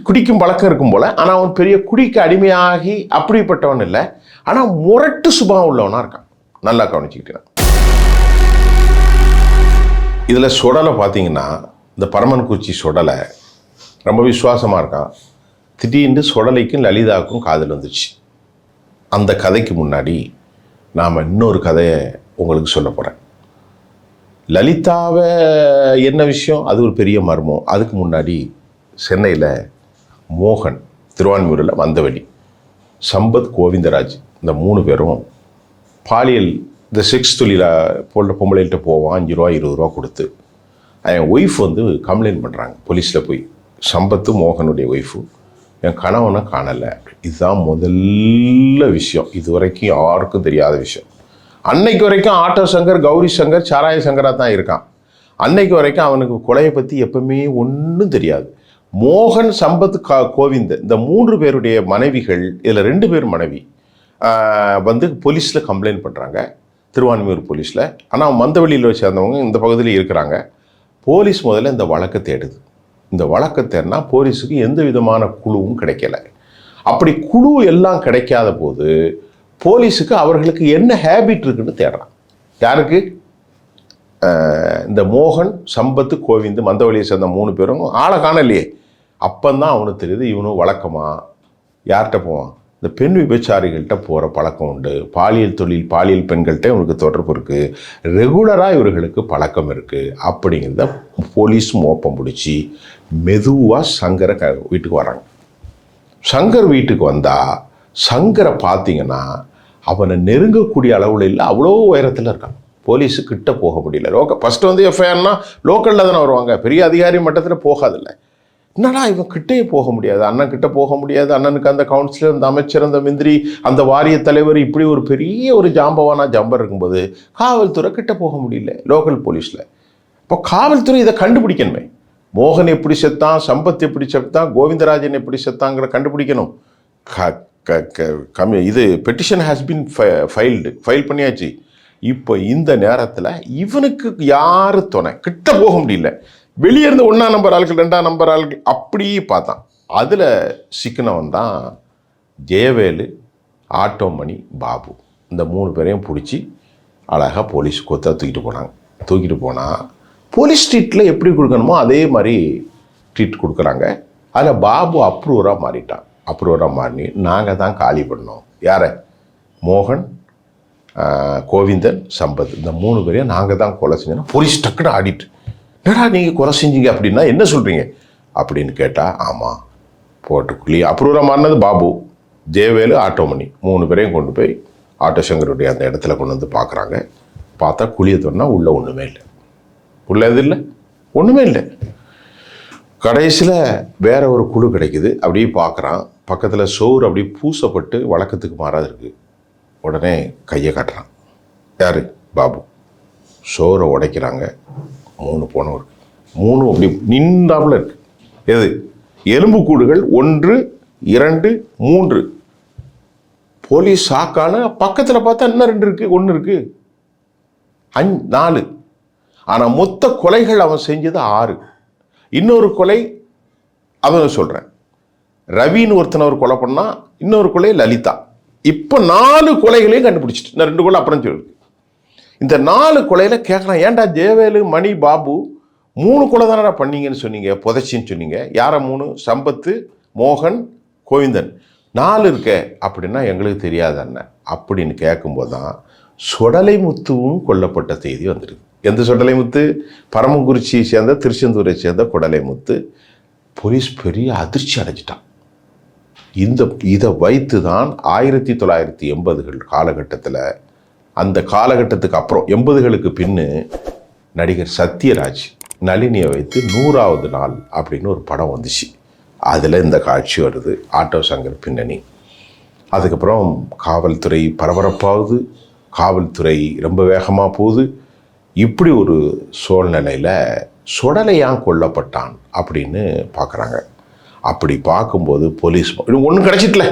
குடிக்கும் பழக்கம் இருக்கும் போல், ஆனால் அவன் பெரிய குடிக்கு அடிமையாகி அப்படிப்பட்டவன் இல்லை. ஆனால் முரட்டு சுபாவம் உள்ளவனாக இருக்கான். நல்லா கவனிச்சுக்கிட்டேன். இதில் சுடலை பார்த்தீங்கன்னா, இந்த பரமன்குச்சி சுடலை ரொம்ப விசுவாசமாக இருக்கான். திடீர்னு சுடலைக்கும் லலிதாவுக்கும் காதல் வந்துச்சு. அந்த கதைக்கு முன்னாடி நாம் இன்னொரு கதையை உங்களுக்கு சொல்ல போகிறேன். லலிதாவை என்ன விஷயம், அது ஒரு பெரிய மர்மம். அதுக்கு முன்னாடி சென்னையில் மோகன், திருவான்மியூரில் வந்தவெளி, சம்பத், கோவிந்தராஜ் இந்த 3 பேரும் பாலியல் இந்த செக்ஸ் தொழில போன்ற பொம்பளைகிட்ட போவான். 5 ரூபா 20 ரூபா கொடுத்து. என் ஒய்ஃப் கம்ப்ளைண்ட் பண்ணுறாங்க போலீஸில் போய். சம்பத்து, மோகனுடைய ஒய்ஃபு, என் கணவனை காணலை. இதுதான் முதல்ல விஷயம், இது வரைக்கும் யாருக்கும் தெரியாத விஷயம். அன்னைக்கு வரைக்கும் ஆட்டோ சங்கர், கௌரி சங்கர், சாராய சங்கராக தான் இருக்கான். அன்னைக்கு வரைக்கும் அவனுக்கு கொலையை பற்றி எப்பவுமே ஒன்றும் தெரியாது. மோகன், சம்பத், கோவிந்த் இந்த 3 பேருடைய மனைவிகள், இதில் 2 பேர் மனைவி போலீஸில் கம்ப்ளைண்ட் பண்ணுறாங்க, திருவான்மியூர் போலீஸில். ஆனால் மந்தவெளியில் சேர்ந்தவங்க இந்த பகுதியில் இருக்கிறாங்க. போலீஸ் முதல்ல இந்த வழக்கை தேடுது. இந்த வழக்கை தேடினா போலீஸுக்கு எந்த விதமான குழுவும் கிடைக்கல. அப்படி குழு எல்லாம் கிடைக்காத போது போலீஸுக்கு அவர்களுக்கு என்ன ஹேபிட் இருக்குன்னு தேடுறான். யாருக்கு? இந்த மோகன், சம்பத்து, கோவிந்த் மந்தவெளியை சேர்ந்த 3 பேரும் ஆளை காணலையே. அப்போந்தான் அவனுக்கு தெரியுது, இவனும் வழக்கமாக யார்கிட்ட போவான், இந்த பெண் விபச்சாரிகள்கிட்ட போகிற பழக்கம் உண்டு. பாலியல் தொழில், பாலியல் பெண்கள்கிட்ட இவனுக்கு தொடர்பு இருக்குது, ரெகுலராக இவர்களுக்கு பழக்கம் இருக்குது. அப்படிங்கிறத போலீஸ் மோப்பம் பிடிச்சி மெதுவாக சங்கரை வீட்டுக்கு வராங்க. சங்கர் வீட்டுக்கு வந்தால் சங்கரை பார்த்தீங்கன்னா அவனை நெருங்கக்கூடிய அளவில் இல்லை, அவ்வளோ உயரத்தில் இருக்கான். போலீஸு கிட்ட போக முடியல. ஃபஸ்ட்டு எஃப்ஐஆர்னா லோக்கலில் தானே வருவாங்க, பெரிய அதிகாரி மட்டத்தில் போகாதில்ல. என்னடா இவன் கிட்டே போக முடியாது, அண்ணன் கிட்ட போக முடியாது. அண்ணனுக்கு அந்த கவுன்சிலர், அந்த அமைச்சர், அந்த மந்திரி, அந்த வாரிய தலைவர், இப்படி ஒரு பெரிய ஒரு ஜாம்பவானா ஜம்பர் இருக்கும்போது காவல்துறை கிட்ட போக முடியல லோக்கல் போலீஸில். இப்போ காவல்துறை இதை கண்டுபிடிக்கணுமே. மோகன் எப்படி செத்தான், சம்பத் எப்படி செத்தான், கோவிந்தராஜன் எப்படி செத்தாங்கிற கண்டுபிடிக்கணும். இது பெட்டிஷன் ஹேஸ் பின் ஃபைல் பண்ணியாச்சு. இப்போ இந்த நேரத்தில் இவனுக்கு யார் துணை, கிட்ட போக முடியல. வெளியே இருந்து 1ஆம் நம்பர் ஆட்கள், 2ஆம் நம்பர் ஆட்கள் அப்படியே பார்த்தான். அதில் சிக்கனவன் தான் ஜெயவேலு, ஆட்டோமணி, பாபு இந்த 3 பேரையும் பிடிச்சி அழகாக போலீஸ் கொத்தா தூக்கிட்டு போனாங்க. தூக்கிட்டு போனால் போலீஸ் ட்ரீட்டில் எப்படி கொடுக்கணுமோ அதே மாதிரி ட்ரீட் கொடுக்குறாங்க. அதில் பாபு அப்ரூவராக மாறிட்டான். அப்ரூவராக மாறி நாங்கள் தான் காலி பண்ணோம். யாரை? மோகன், கோவிந்தன், சம்பத் இந்த 3 பேரையும் நாங்கள் தான் கொலை செஞ்சோன்னா போலீஸ் டக்குன்னு ஆடிட்டு, என்னடா நீங்கள் கொலை செஞ்சீங்க அப்படின்னா என்ன சொல்கிறீங்க அப்படின்னு கேட்டால், ஆமாம் போட்டுக்குள்ளி அப்ரூவராக மாறினது பாபு, ஜெயவேலு, ஆட்டோமணி 3 பேரையும் கொண்டு போய் ஆட்டோ சங்கருடைய அந்த இடத்துல கொண்டு வந்து பார்க்குறாங்க. பார்த்தா குழியை தோணுனா உள்ளே ஒன்றுமே இல்லை. உள்ளே எது இல்லை, ஒன்றுமே இல்லை. கடைசியில் வேற ஒரு குழு கிடைக்குது. அப்படியே பார்க்குறான், பக்கத்தில் சோறு அப்படியே பூசப்பட்டு வழக்கத்துக்கு மாறாது இருக்குது. உடனே கையை காட்டுறான். யார்? பாபு. சோறை உடைக்கிறாங்க. 3 போனோம் இருக்கு. 3 அப்படி நின்றாப்புல இருக்கு. எது? எலும்புக்கூடுகள் 1, 2, 3. போலீஸ் சாக்கான பக்கத்தில் பார்த்தா இன்னும் 2 இருக்கு, 1 இருக்கு, 4. ஆனால் மொத்த கொலைகள் அவன் செஞ்சது 6. இன்னொரு கொலை அவன் சொல்கிறேன், ரவின்னு ஒருத்தனை ஒரு கொலை பண்ணா, இன்னொரு கொலை லலிதா. இப்போ 4 கொலைகளையும் கண்டுபிடிச்சிட்டு, நான் 2 கொலை அப்புறம் சொல்லு. இந்த 4 கொலையில் கேட்குறான், ஏன்டா ஜெயவேலு, மணி, பாபு 3 கொலை தானடா பண்ணீங்கன்னு சொன்னீங்க, புதைச்சின்னு சொன்னீங்க, யாரை 3? சம்பத்து, மோகன், கோவிந்தன். 4 இருக்க அப்படின்னா எங்களுக்கு தெரியாது அண்ணன் அப்படின்னு கேட்கும்போது தான் சுடலை முத்துவும் கொல்லப்பட்ட செய்தி வந்துருக்கு. எந்த சுடலை முத்து? பரமக்குறிச்சியை சேர்ந்த, திருச்செந்தூரை சேர்ந்த கொடலை முத்து. போலீஸ் பெரிய அதிர்ச்சி அடைஞ்சிட்டான். இதை வைத்து தான் 1980கள் காலகட்டத்தில், அந்த காலகட்டத்துக்கு அப்புறம் 80களுக்கு பின்னு நடிகர் சத்யராஜ் நளினியை வைத்து 100வது நாள் அப்படின்னு ஒரு படம் வந்துச்சு. அதில் இந்த காட்சி வருது, ஆட்டோ சங்கர் பின்னணி. அதுக்கப்புறம் காவல்துறை பரபரப்பாகுது, காவல்துறை ரொம்ப வேகமாக போகுது. இப்படி ஒரு சூழ்நிலையில் சுடலை ஏன் கொல்லப்பட்டான் அப்படின்னு பார்க்குறாங்க. அப்படி பார்க்கும்போது போலீஸ் ஒன்றும் கிடச்சிட்டல,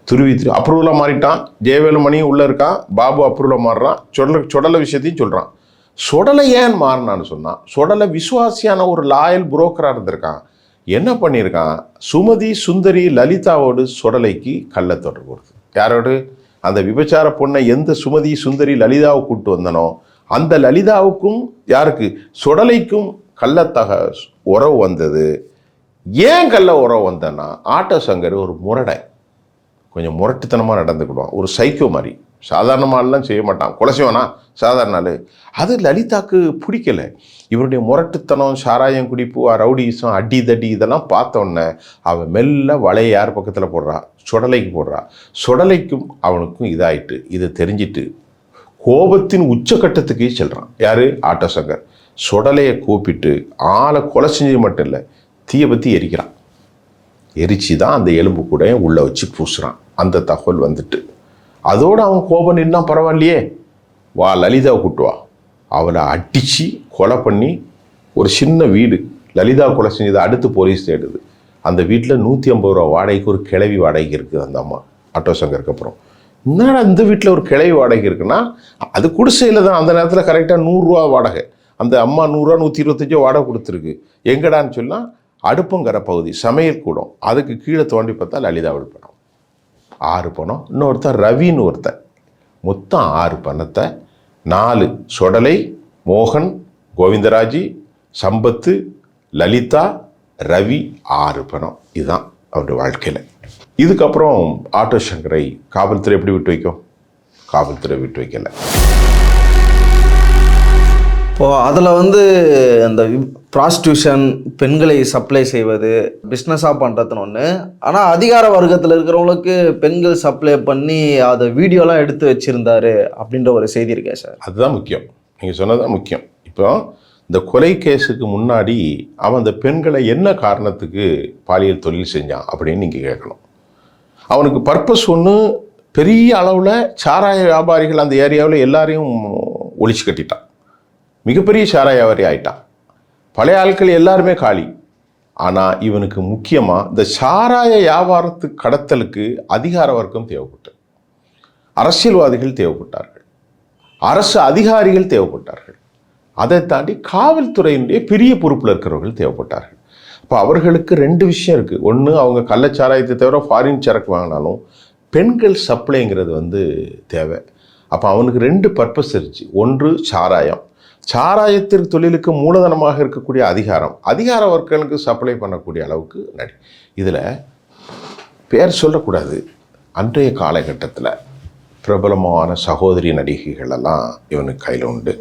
துருவி அப்ரூவலாக மாறிட்டான். ஜெயவேலு மணியும் உள்ளே இருக்கான், பாபு அப்ரூவலாக மாறுறான். சுடலை விஷயத்தையும் சொல்கிறான். சுடலை ஏன் மாறினான்னு சொன்னான், சுடலை விசுவாசியான ஒரு லாயல் புரோக்கராக இருந்திருக்கான். என்ன பண்ணியிருக்கான், சுமதி, சுந்தரி, லலிதாவோடு சுடலைக்கு கள்ள தொடர்பு வருது. யாரோடு? அந்த விபச்சார பொண்ணை எந்த சுமதி, சுந்தரி, லலிதாவை கூப்பிட்டு வந்தனோ அந்த லலிதாவுக்கும் யாருக்கு, சுடலைக்கும் கள்ளத்தக உறவு வந்தது. ஏன் கள்ள உறவு வந்தேன்னா, ஆட்டோ சங்கர் ஒரு முரடை, கொஞ்சம் முரட்டுத்தனமாக நடந்துக்கிடுவான், ஒரு சைக்கோ மாதிரி. சாதாரணமாலாம் செய்ய மாட்டான், கொலை செய்வானா சாதாரண ஆள். அது லலிதாவுக்கு பிடிக்கலை. இவருடைய முரட்டுத்தனம், சாராயம் குடிப்பு, ரவுடிசம், அடி தடி இதெல்லாம் பார்த்தோன்னே அவன் மெல்ல வலையை யார் பக்கத்தில் போடுறா, சுடலைக்கு போடுறா. சுடலைக்கும் அவனுக்கும் இதாயிட்டு. இதை தெரிஞ்சிட்டு கோபத்தின் உச்சக்கட்டத்துக்கே செல்றான். யாரு? ஆட்டோ சங்கர். சுடலையை கூப்பிட்டு ஆளை கொலை செஞ்சது மட்டும் இல்லை, தீயை பற்றி எரிக்கிறான். எரிச்சு தான் அந்த எலும்பு கூட உள்ளே வச்சு பூசுகிறான். அந்த தகவல் வந்துட்டு அதோடு அவன் கோபம் நின்னா பரவாயில்லையே, வா லலிதாவை கூட்டு வா, அவளை அடித்து கொலை பண்ணி ஒரு சின்ன வீடு, லலிதா கொலை செஞ்சதை அடுத்து போலீஸ் தேடுது. அந்த வீட்டில் 150 ரூபா வாடகைக்கு ஒரு கிளவி வாடகைக்கு இருக்குது அந்த அம்மா, ஆட்டோ சங்கருக்கு அப்புறம். என்னடா இந்த வீட்டில் ஒரு கிளவி வாடகை இருக்குன்னா, அது குடிசையில் தான். அந்த நேரத்தில் கரெக்டாக 100 ரூபா வாடகை. அந்த அம்மா 100 ரூபா 125 வாடகை கொடுத்துருக்கு. எங்கடான்னு சொன்னால் அடுப்பங்கரை பகுதி, சமையல் கூடம். அதுக்கு கீழே தோண்டி பார்த்தா லலிதா பணம் 6 பணம். இன்னொருத்தன் ரவின்னு ஒருத்தன். மொத்தம் 6 பணத்தை 4 சுடலை, மோகன், கோவிந்தராஜி, சம்பத்து, லலிதா, ரவி 6 பணம். இதுதான் அவருடைய வாழ்க்கையில். இதுக்கப்புறம் ஆட்டோ சங்கரை காவல்துறை எப்படி விட்டு வைக்கும்? காவல்துறை விட்டு வைக்கல. இப்போது அதில் அந்த ப்ராஸ்டியூஷன், பெண்களை சப்ளை செய்வது, பிஸ்னஸாக பண்ணுறதுன்னு ஒன்று. ஆனால் அதிகார வர்க்கத்தில் இருக்கிறவங்களுக்கு பெண்கள் சப்ளை பண்ணி அதை வீடியோலாம் எடுத்து வச்சுருந்தாரு அப்படின்ற ஒரு செய்தி இருக்கே சார். அதுதான் முக்கியம், நீங்கள் சொன்னதான் முக்கியம். இப்போ இந்த கொலை கேஸுக்கு முன்னாடி அவன் அந்த பெண்களை என்ன காரணத்துக்கு பாலியல் தொழில் செஞ்சான் அப்படின்னு நீங்கள் கேட்கணும். அவனுக்கு பர்பஸ் ஒன்று, பெரிய அளவில் சாராய வியாபாரிகள் அந்த ஏரியாவில் எல்லாரையும் ஒழிச்சு கட்டிட்டான். மிகப்பெரிய சாராய வியாபாரி ஆயிட்டான். பழைய ஆட்கள் எல்லாருமே காலி. ஆனால் இவனுக்கு முக்கியமாக இந்த சாராய வியாபாரத்துக்கு கடத்தலுக்கு அதிகார வர்க்கம் தேவைப்பட்டது, அரசியல்வாதிகள் தேவைப்பட்டார்கள், அரசு அதிகாரிகள் தேவைப்பட்டார்கள், அதை தாண்டி காவல்துறையினுடைய பெரிய பொறுப்பில் இருக்கிறவர்கள் தேவைப்பட்டார்கள். இப்போ அவர்களுக்கு 2 விஷயம் இருக்குது. ஒன்று, அவங்க கள்ளச்சாராயத்தை தவிர ஃபாரின் சரக்கு வாங்கினாலும் பெண்கள் சப்ளைங்கிறது தேவை. அப்போ அவனுக்கு 2 பர்பஸ் இருந்துச்சு. ஒன்று சாராயம், சாராயத்திற்கு தொழிலுக்கு மூலதனமாக இருக்கக்கூடிய அதிகாரம், அதிகார வர்க்கங்களுக்கு சப்ளை பண்ணக்கூடிய அளவுக்கு நடி. இதில் பேர் சொல்லக்கூடாது. அன்றைய காலகட்டத்தில் பிரபலமான சகோதரி நடிகைகளெல்லாம் இவனுக்கு கையில் உண்டு.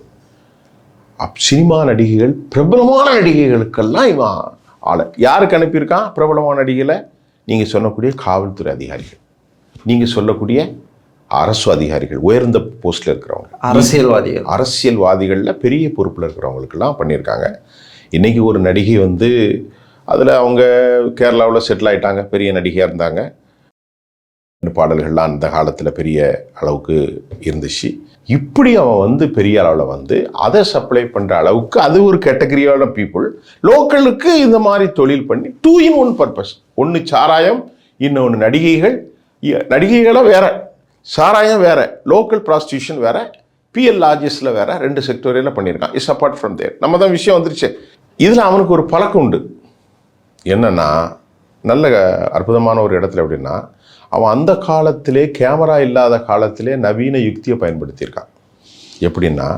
சினிமா நடிகைகள், பிரபலமான நடிகைகளுக்கெல்லாம் இவன் ஆளை யாருக்கு அனுப்பியிருக்கான்? பிரபலமான நடிகைகளை நீங்கள் சொல்லக்கூடிய காவல்துறை அதிகாரிகள், நீங்கள் சொல்லக்கூடிய அரசு அதிகாரிகள், உயர்ந்த போஸ்டில் இருக்கிறவங்க, அரசியல்வாதிகளில் பெரிய பொறுப்பில் இருக்கிறவங்களுக்கெல்லாம் பண்ணியிருக்காங்க. இன்றைக்கி ஒரு நடிகை அதில் அவங்க கேரளாவில் செட்டில் ஆகிட்டாங்க, பெரிய நடிகையாக இருந்தாங்க. பாடல்கள்லாம் அந்த காலத்தில் பெரிய அளவுக்கு இருந்துச்சு. இப்படி அவன் பெரிய அளவில் அதை சப்ளை பண்ணுற அளவுக்கு அது ஒரு கேட்டகரியான பீப்புள். லோக்கலுக்கு இந்த மாதிரி தொழில் பண்ணி 2 in 1 பர்பஸ். ஒன்று சாராயம், இன்னொன்று நடிகைகள். நடிகைகளை வேற, சாராயம் வேற, லோக்கல் ப்ராஸ்டியூஷன் வேற, பிஎல் லார்ஜஸ்டில் வேற, 2 செக்டோரியலில் பண்ணியிருக்கான். இஸ் அப்பார்ட் ஃப்ரம் தேர். நம்ம தான் விஷயம் வந்துருச்சு. இதில் அவனுக்கு ஒரு பழக்கம் உண்டு. என்னன்னா, நல்ல அற்புதமான ஒரு இடத்துல எப்படின்னா, அவன் அந்த காலத்திலே கேமரா இல்லாத காலத்திலே நவீன யுக்தியை பயன்படுத்தியிருக்கான். எப்படின்னா,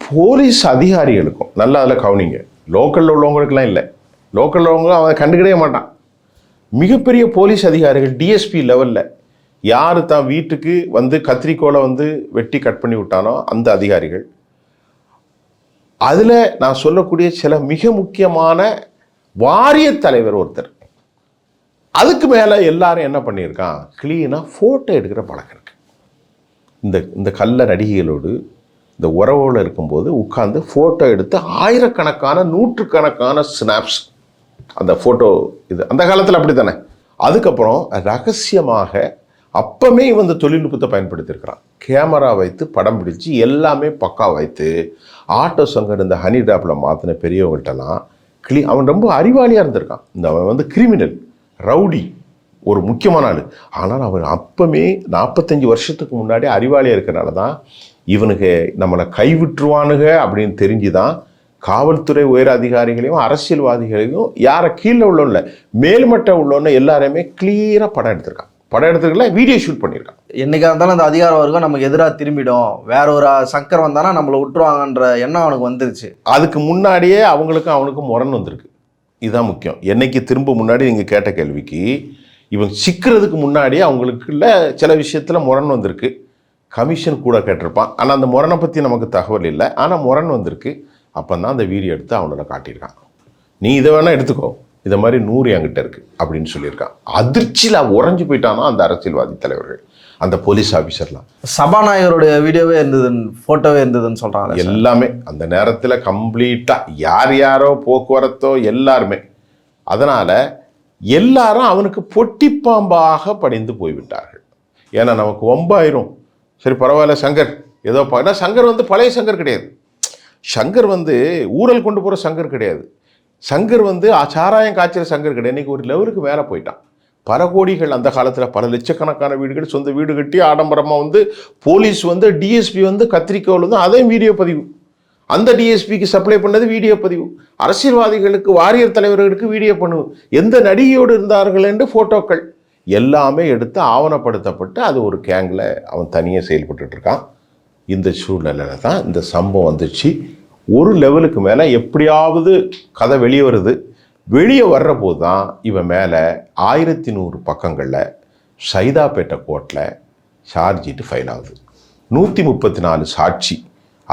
போலீஸ் அதிகாரிகளுக்கும் நல்லா அதில் கவனிங்க, லோக்கலில் உள்ளவங்களுக்கெல்லாம் இல்லை, லோக்கலில் உள்ளவங்க அவன் கண்டுக்கிடவே மாட்டான். மிகப்பெரிய போலீஸ் அதிகாரிகள் டிஎஸ்பி லெவலில் யார் தான் வீட்டுக்கு வந்து கத்திரிக்கோலை வந்து வெட்டி கட் பண்ணி விட்டானோ அந்த அதிகாரிகள், அதில் நான் சொல்லக்கூடிய சில மிக முக்கியமான வாரிய தலைவர் ஒருத்தர், அதுக்கு மேலே எல்லாரும் என்ன பண்ணியிருக்கான், கிளீனாக ஃபோட்டோ எடுக்கிற பழக்கம் இருக்கு. இந்த கள்ள நடிகைகளோடு இந்த உறவோடு இருக்கும்போது உட்கார்ந்து ஃபோட்டோ எடுத்து ஆயிரக்கணக்கான நூற்றுக்கணக்கான ஸ்னாப்ஸ், அந்த ஃபோட்டோ இது அந்த காலத்தில் அப்படி தானே. அதுக்கப்புறம் ரகசியமாக அப்பமே இந்த தொழில்நுட்பத்தை பயன்படுத்தியிருக்கிறான். கேமரா வைத்து படம் பிடிச்சி எல்லாமே பக்கா வைத்து ஆட்டோ சங்கர் இந்த ஹனி ட்ராப்பில் மாற்றின பெரியவங்கள்ட்டலாம் அவன் ரொம்ப அறிவாளியாக இருந்திருக்கான். அவன் வந்து கிரிமினல், ரவுடி, ஒரு முக்கியமான ஆள். ஆனால் அவன் அப்பமே 45 வருஷத்துக்கு முன்னாடி அறிவாளியாக இருக்கிறனால தான் இவனுக்கு நம்மளை கைவிட்டுருவானுங்க அப்படின்னு தெரிஞ்சு தான் காவல்துறை உயர் அதிகாரிகளையும் அரசியல்வாதிகளையும் யாரை கீழே உள்ளோன்னு மேல்மட்ட உள்ளோன்னு எல்லாரையுமே கிளியராக படம் எடுத்திருக்கான். படம் எடுத்துக்கல, வீடியோ ஷூட் பண்ணியிருக்கான். என்னைக்கா இருந்தாலும் அந்த அதிகார வர்க்கம் நமக்கு எதிராக திரும்பிடும், வேற ஒரு சங்கர் வந்தானா நம்மளை விட்டுருவாங்கன்ற எண்ணம் அவனுக்கு வந்துருச்சு. அதுக்கு முன்னாடியே அவனுக்கும் முரண் வந்திருக்கு. இதுதான் முக்கியம். என்னைக்கு திரும்ப முன்னாடி நீங்கள் கேட்ட கேள்விக்கு இவன் சிக்கிறதுக்கு முன்னாடியே அவங்களுக்குள்ள சில விஷயத்தில் முரண் வந்திருக்கு. கமிஷன் கூட கேட்டிருப்பான், ஆனால் அந்த முரணை பற்றி நமக்கு தகவல் இல்லை. ஆனால் முரண் வந்திருக்கு. அப்போ தான் அந்த வீடியோ எடுத்து அவனோட காட்டியிருக்கான். நீ இதை வேணால் எடுத்துக்கோ, இதை மாதிரி 100 என்கிட்ட இருக்குது அப்படின்னு சொல்லியிருக்கான். அதிர்ச்சியில் உறைஞ்சு போயிட்டானா அந்த அரசியல்வாதி தலைவர்கள், அந்த போலீஸ் ஆஃபீஸர்லாம். சபாநாயகருடைய வீடியோவே இருந்தது, ஃபோட்டோவே இருந்ததுன்னு சொல்கிறாங்க. எல்லாமே அந்த நேரத்தில் கம்ப்ளீட்டாக யார் யாரோ போக்குவரத்தோ எல்லாருமே. அதனால் எல்லாரும் அவனுக்கு பொட்டிப்பாம்பாக படிந்து போய்விட்டார்கள். ஏன்னா நமக்கு ஒம்பாயிரும், சரி பரவாயில்ல சங்கர் ஏதோ ஏன்னா சங்கர் வந்து பழைய சங்கர் கிடையாது. சங்கர் வந்து ஊழல் கொண்டு போகிற சங்கர் கிடையாது. சங்கர் வந்து சாராயம் காய்ச்சிற சங்கர் கிடையாது. இன்றைக்கி ஒரு லெவலுக்கு மேலே போயிட்டான். பல கோடிகள், அந்த காலத்தில் பல லட்சக்கணக்கான வீடுகள், சொந்த வீடு கட்டி ஆடம்பரமாக வந்து போலீஸ் வந்து டிஎஸ்பி வந்து கத்திரிக்கோள் வந்து அதையும் வீடியோ பதிவு, அந்த டிஎஸ்பிக்கு சப்ளை பண்ணது வீடியோ பதிவு, அரசியல்வாதிகளுக்கு வாரியர் தலைவர்களுக்கு வீடியோ பண்ணுவு, எந்த நடிகையோடு இருந்தார்கள் என்று ஃபோட்டோக்கள் எல்லாமே எடுத்து ஆவணப்படுத்தப்பட்டு அது ஒரு கேங்கில் அவன் தனியாக செயல்பட்டுருக்கான். இந்த சூழ்நிலையில் தான் இந்த சம்பவம் வந்துச்சு. ஒரு லெவலுக்கு மேலே எப்படியாவது கதை வெளியே வருது. வெளியே வர்ற போது தான் இவன் மேலே 1100 பக்கங்களில் சைதாப்பேட்டை கோர்ட்டில் சார்ஜ் ஷீட்டு ஃபைல் ஆகுது. 134 சாட்சி.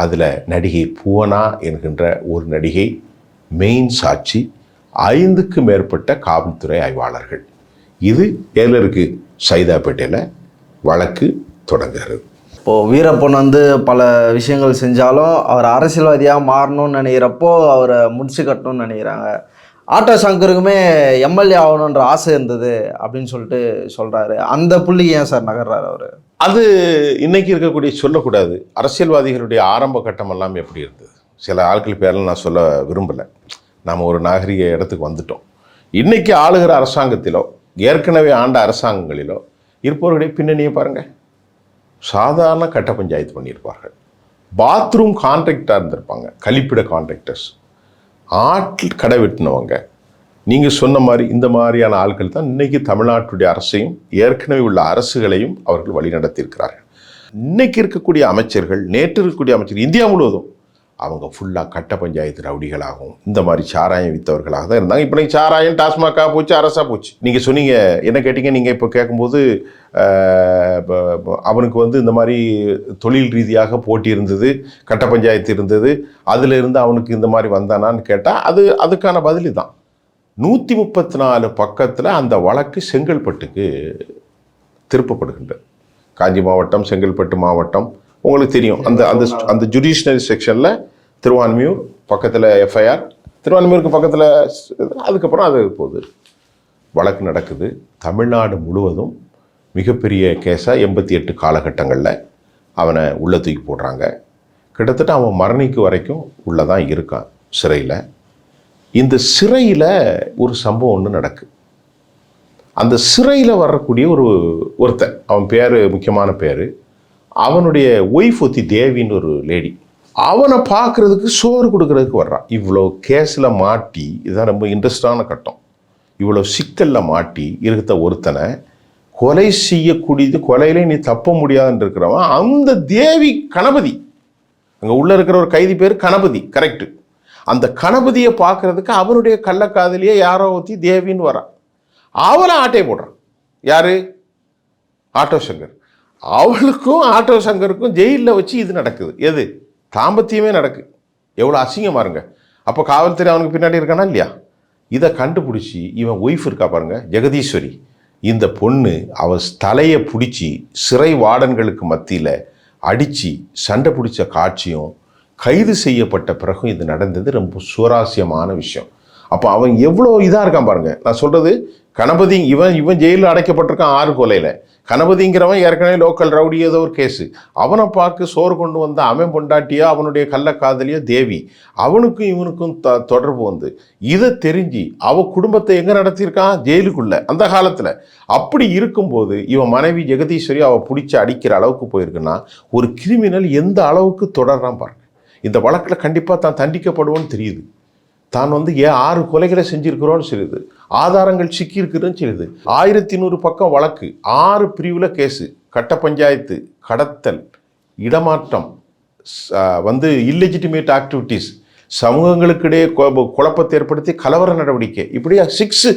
அதில் நடிகை புவனா என்கின்ற ஒரு நடிகை மெயின் சாட்சி, 5க்கு மேற்பட்ட காவல்துறை ஆய்வாளர்கள். இது எதில் இருக்குது, சைதாப்பேட்டையில் வழக்கு தொடங்குகிறது. இப்போது வீரப்பன் வந்து பல விஷயங்கள் செஞ்சாலும் அவர் அரசியல்வாதியாக மாறணும்னு நினைக்கிறப்போ அவரை முடிச்சு கட்டணும்னு நினைக்கிறாங்க. ஆட்டோ சங்கருக்குமே எம்எல்ஏ ஆகணுன்ற ஆசை இருந்தது அப்படின்னு சொல்லிட்டு சொல்கிறாரு. அந்த புள்ளிக்கு ஏன் சார் நகர்றாரு அவர்? அது இன்னைக்கு இருக்கக்கூடிய சொல்லக்கூடாது. அரசியல்வாதிகளுடைய ஆரம்ப கட்டம் எல்லாம் எப்படி இருந்தது, சில ஆட்கள் பேரெல்லாம் நான் சொல்ல விரும்பலை. நாம் ஒரு நாகரிக இடத்துக்கு வந்துட்டோம். இன்னைக்கு ஆளுகிற அரசாங்கத்திலோ ஏற்கனவே ஆண்ட அரசாங்கங்களிலோ இருப்பவர்களுடைய பின்னணியை பாருங்கள். சாதாரண கட்ட பஞ்சாயத்து பண்ணியிருப்பார்கள், பாத்ரூம் கான்ட்ராக்டாக இருந்திருப்பாங்க, கழிப்பிட கான்ட்ராக்டர்ஸ், ஆட்டில் கடை வெட்டினவங்க. நீங்கள் சொன்ன மாதிரி இந்த மாதிரியான ஆட்கள் தான் இன்றைக்கி தமிழ்நாட்டுடைய அரசையும் ஏற்கனவே உள்ள அரசுகளையும் அவர்கள் வழிநடத்தியிருக்கிறார்கள். இன்றைக்கி இருக்கக்கூடிய அமைச்சர்கள், நேற்று இருக்கக்கூடிய அமைச்சர்கள், இந்தியா முழுவதும் அவங்க ஃபுல்லாக கட்ட பஞ்சாயத்து ரவுடிகளாகவும் இந்த மாதிரி சாராயம் விற்றவர்களாக தான் இருந்தாங்க. இப்போ நீங்கள் சாராயம் டாஸ்மாகாக போச்சு, அரசாக போச்சு. நீங்கள் சொன்னீங்க, என்ன கேட்டீங்க நீங்கள் இப்போ கேட்கும்போது, அவனுக்கு வந்து இந்த மாதிரி தொழில் ரீதியாக போட்டி இருந்தது, கட்ட பஞ்சாயத்து இருந்தது, அதில் இருந்து அவனுக்கு இந்த மாதிரி வந்தானான்னு கேட்டால் அதுக்கான பதில் தான். 134 பக்கத்தில் அந்த வழக்கு செங்கல்பட்டுக்கு திருப்பப்படுகின்றது. காஞ்சி மாவட்டம், செங்கல்பட்டு மாவட்டம் உங்களுக்கு தெரியும். அந்த அந்த அந்த ஜுடிஷனரி செக்ஷனில் திருவான்மியூர் பக்கத்தில் எஃப்ஐஆர், திருவான்மியூருக்கு பக்கத்தில், அதுக்கப்புறம் அது போகுது, வழக்கு நடக்குது. தமிழ்நாடு முழுவதும் மிகப்பெரிய கேஸாக 88 காலகட்டங்களில் அவனை உள்ளே தூக்கி போடுறாங்க. கிட்டத்தட்ட அவன் மரணிக்கு வரைக்கும் உள்ளே தான் இருக்கான் சிறையில். இந்த சிறையில் ஒரு சம்பவம் ஒன்று நடக்கு. அந்த சிறையில் வரக்கூடிய ஒருத்தன், அவன் பேர் முக்கியமான பேர், அவனுடைய ஒய்ஃப் ஒத்தி தேவின்னு ஒரு லேடி, அவனை பார்க்குறதுக்கு சோறு கொடுக்கறதுக்கு வர்றான். இவ்வளோ கேஸில் மாட்டி, இதுதான் ரொம்ப இன்ட்ரெஸ்டான கட்டம். இவ்வளோ சிக்கலில் மாட்டி இருக்க ஒருத்தனை கொலை செய்யக்கூடியது, கொலையில நீ தப்ப முடியாதுன்னு இருக்கிறவன் அந்த தேவி கணபதி. அங்கே உள்ள இருக்கிற ஒரு கைதி பேர் கணபதி, கரெக்டு. அந்த கணபதியை பார்க்கறதுக்கு அவனுடைய கள்ளக்காதலியே யாரோ ஊற்றி தேவின்னு வரான். அவளை ஆட்டையை போடுறான். யாரு? ஆட்டோ சங்கர். அவளுக்கும் ஆட்டோ சங்கருக்கும் ஜெயிலில் வச்சு இது நடக்குது. எது? தாம்பத்தியமே நடக்குது. எவ்வளோ அசிங்கமா இருங்க. அப்போ காவல்துறை அவனுக்கு பின்னாடி இருக்கானா இல்லையா? இதை கண்டுபிடிச்சி இவன் ஒய்ஃப் இருக்கா பாருங்க, ஜெகதீஸ்வரி. இந்த பொண்ணு அவ தலையை பிடிச்சி சிறை வார்டன்களுக்கு மத்தியில் அடித்து சண்டை பிடிச்ச காட்சியும் கைது செய்யப்பட்ட பிறகும் இது நடந்தது. ரொம்ப சுவாரஸ்யமான விஷயம். அப்போ அவன் எவ்வளோ இதாக இருக்கான் பாருங்க. நான் சொல்கிறது கணபதி, இவன் ஜெயிலில் அடைக்கப்பட்டிருக்கான் 6 கொலையில். கணபதிங்கிறவன் ஏற்கனவே லோக்கல் ரவுடி ஏதோ ஒரு கேஸு. அவனை பார்க்க சோறு கொண்டு வந்த அவன் பொண்டாட்டியோ அவனுடைய கள்ளக்காதலியோ தேவி. அவனுக்கும் இவனுக்கும் தொடர்பு வந்து இதை தெரிஞ்சு அவ குடும்பத்தை எங்கே நடத்தியிருக்கான்? ஜெயிலுக்குள்ள, அந்த காலத்தில். அப்படி இருக்கும்போது இவன் மனைவி ஜெகதீஸ்வரி அவள் பிடிச்சி அடிக்கிற அளவுக்கு போயிருக்குன்னா ஒரு கிரிமினல் எந்த அளவுக்கு தொடர்றான் பாருங்க. இந்த வழக்கில் கண்டிப்பாக தான் தண்டிக்கப்படுவோன்னு தெரியுது. தான் 6 கொலைகளை செஞ்சிருக்கிறோன்னு சொல்லுது, ஆதாரங்கள் சிக்கியிருக்குன்னு சொல்லுது. 1100 பக்கம் வழக்கு, 6 பிரிவில் கேஸு. கட்ட பஞ்சாயத்து, கடத்தல், இடமாற்றம், இல்லெஜிட்டிமேட் ஆக்டிவிட்டீஸ், சமூகங்களுக்கிடையே குழப்பத்தை ஏற்படுத்தி கலவர நடவடிக்கை, இப்படியா 6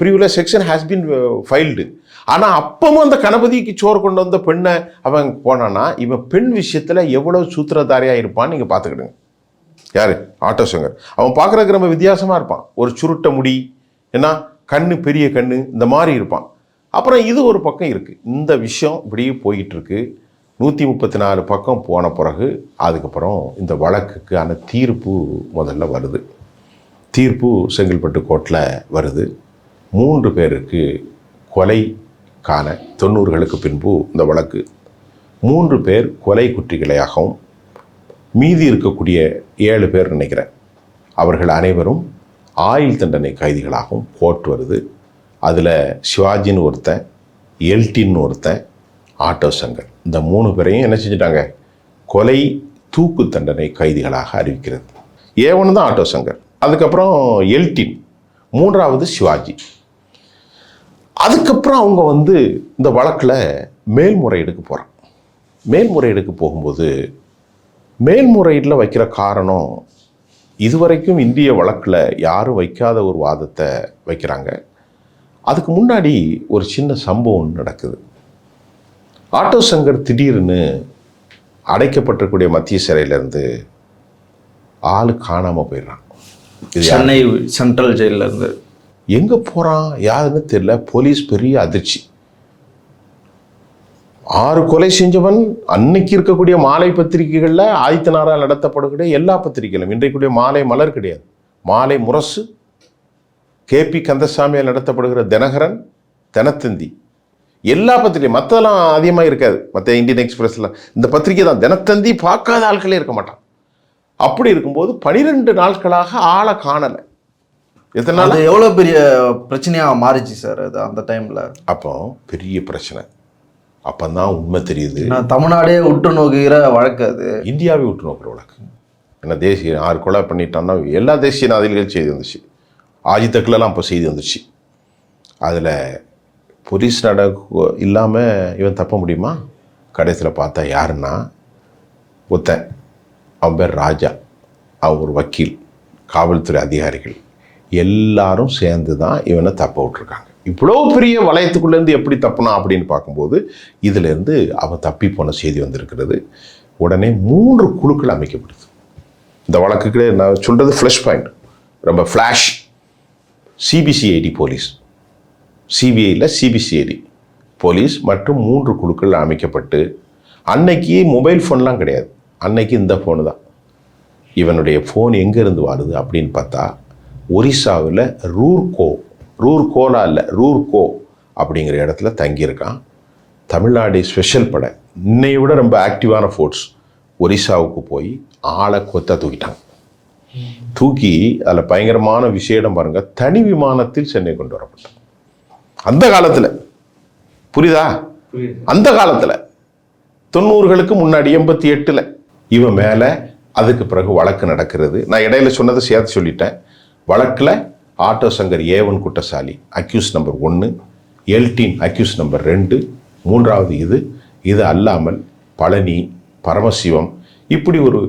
பிரிவில் செக்ஷன் ஹேஸ் பீன் ஃபைல்டு. ஆனால் அப்பவும் அந்த கணபதிக்கு சோறு கொண்டு வந்த பெண்ணை அவன் போனான்னா இவன் பெண் விஷயத்தில் எவ்வளவு சூத்திரதாரியாக இருப்பான்னு நீங்கள் பார்த்துக்கிடுங்க. யார்? ஆட்டோ சங்கர். அவன் பார்க்குறதுக்கு ரொம்ப வித்தியாசமாக இருப்பான். ஒரு சுருட்ட முடி, ஏன்னா கண்ணு, பெரிய கண்ணு, இந்த மாதிரி இருப்பான். அப்புறம் இது ஒரு பக்கம் இருக்குது. இந்த விஷயம் இப்படியே போயிட்டுருக்கு. 134 பக்கம் போன பிறகு அதுக்கப்புறம் இந்த வழக்குக்கான தீர்ப்பு முதல்ல வருது. தீர்ப்பு செங்கல்பட்டு கோர்ட்டில் வருது. 3 பேருக்கு கொலைக்கான 90களுக்கு பின்பு இந்த வழக்கு. 3 பேர் கொலை குற்றிகளையாகவும் மீதி இருக்கக்கூடிய 7 பேர் நினைக்கிறேன் அவர்கள் அனைவரும் ஆயுள் தண்டனை கைதிகளாகவும் கோர்ட் வருது. அதில் சிவாஜின்னு ஒருத்தன், எல்டின்னு ஒருத்தன், ஆட்டோ சங்கர், இந்த 3 பேரையும் என்ன செஞ்சிட்டாங்க? கொலை தூக்கு தண்டனை கைதிகளாக அறிவிக்கிறது. ஏவனு தான் ஆட்டோ சங்கர், அதுக்கப்புறம் எல்டின், 3வது சிவாஜி. அதுக்கப்புறம் அவங்க இந்த வழக்கில் மேல்முறையீடுக்கு போகிறான். மேல்முறையீடுக்கு போகும்போது மேல்முறையீட்டில் வைக்கிற காரணம் இதுவரைக்கும் இந்திய வழக்கில் யாரும் வைக்காத ஒரு வாதத்தை வைக்கிறாங்க. அதுக்கு முன்னாடி ஒரு சின்ன சம்பவம் நடக்குது. ஆட்டோ சங்கர் திடீர்னு அடைக்கப்பட்டிருக்கூடிய மத்திய சிறையிலேருந்து ஆள் காணாமல் போயிடுறான். சென்னை சென்ட்ரல் ஜெயிலிருந்து எங்கே போகிறான் யாருன்னு தெரியல. போலீஸ் பெரிய அதிர்ச்சி. 6 கொலை செஞ்சவன் அன்னைக்கு இருக்கக்கூடிய மாலை பத்திரிகைகளில் ஆதித்தனாரால் நடத்தப்படுகிற எல்லா பத்திரிகைகளும், இன்றைக்குடைய மாலை மலர் கிடையாது, மாலை முரசு, KP கந்தசாமியால் நடத்தப்படுகிற தினகரன், தினத்தந்தி, எல்லா பத்திரிகை, மற்றெல்லாம் அதிகமாக இருக்காது. மற்ற இந்தியன் எக்ஸ்பிரஸில் இந்த பத்திரிகை தான். தினத்தந்தி பார்க்காத ஆட்களே இருக்க மாட்டான். அப்படி இருக்கும்போது 12 நாட்களாக ஆளை காணலை. எத்தனை நாள்? எவ்வளோ பெரிய பிரச்சனையாக மாறிச்சு சார் அது அந்த டைமில். அப்போ பெரிய பிரச்சனை. அப்போதான் உண்மை தெரியுது. தமிழ்நாடே உற்று நோக்குகிற வழக்கு அது, இந்தியாவே உற்று நோக்குற வழக்கு. ஏன்னா தேசிய 6 கொலை பண்ணிட்டான்னா எல்லா தேசிய நாதிகள் செய்தி வந்துச்சு. ஆஜித்தக்கிலலாம் அப்போ செய்தி வந்துச்சு. அதில் போலீஸ் இல்லாமல் இவன் தப்ப முடியுமா? கடைசியில் பார்த்தா யாருன்னா ஒருத்தன், அவன் பேர் ராஜா, அவன் ஒரு வக்கீல், காவல்துறை அதிகாரிகள் எல்லாரும் சேர்ந்து தான் இவனை தப்ப விட்டுருக்காங்க. இவ்வளோ பெரிய வளையத்துக்குள்ளேருந்து எப்படி தப்புனா அப்படின்னு பார்க்கும்போது இதிலேருந்து அவன் தப்பி போன செய்தி வந்திருக்கிறது. உடனே 3 குழுக்கள் அமைக்கப்படுது. இந்த வழக்குக்கு நான் சொல்கிறது ஃப்ளஷ் பாயிண்ட், ரொம்ப ஃப்ளாஷ். சிபிசிஐடி போலீஸ், சிபிஐயில் சிபிசிஐடி போலீஸ் மற்றும் 3 குழுக்கள் அமைக்கப்பட்டு, அன்னைக்கு மொபைல் ஃபோன்லாம் கிடையாது. அன்னைக்கு இந்த ஃபோனு தான். இவனுடைய ஃபோன் எங்கேருந்து வருது அப்படின்னு பார்த்தா ஒரிசாவில் ரூர்கோலா இல்லை ரூர்கோ அப்படிங்கிற இடத்துல தங்கியிருக்கான். தமிழ்நாடு ஸ்பெஷல் படை இன்னை விட ரொம்ப ஆக்டிவான ஃபோர்ஸ் ஒரிசாவுக்கு போய் ஆளை கொத்த தூக்கிட்டாங்க. தூக்கி அதில் பயங்கரமான விஷயம் பாருங்கள், தனி விமானத்தில் சென்னை கொண்டு வரப்பட்டான். அந்த காலத்தில், புரியுதா? அந்த காலத்தில் 90களுக்கு முன்னாடி 88ல் இவன் மேலே அதுக்கு பிறகு வழக்கு நடக்கிறது. நான் இடையில சொன்னதை சேர்த்து சொல்லிட்டேன். வழக்கில் ஆட்டோ சங்கர் A1 குற்றசாலி, accused number 1, L-team accused number 2, மூன்றாவது இது அல்லாமல் பழனி, பரமசிவம், இப்படி ஒரு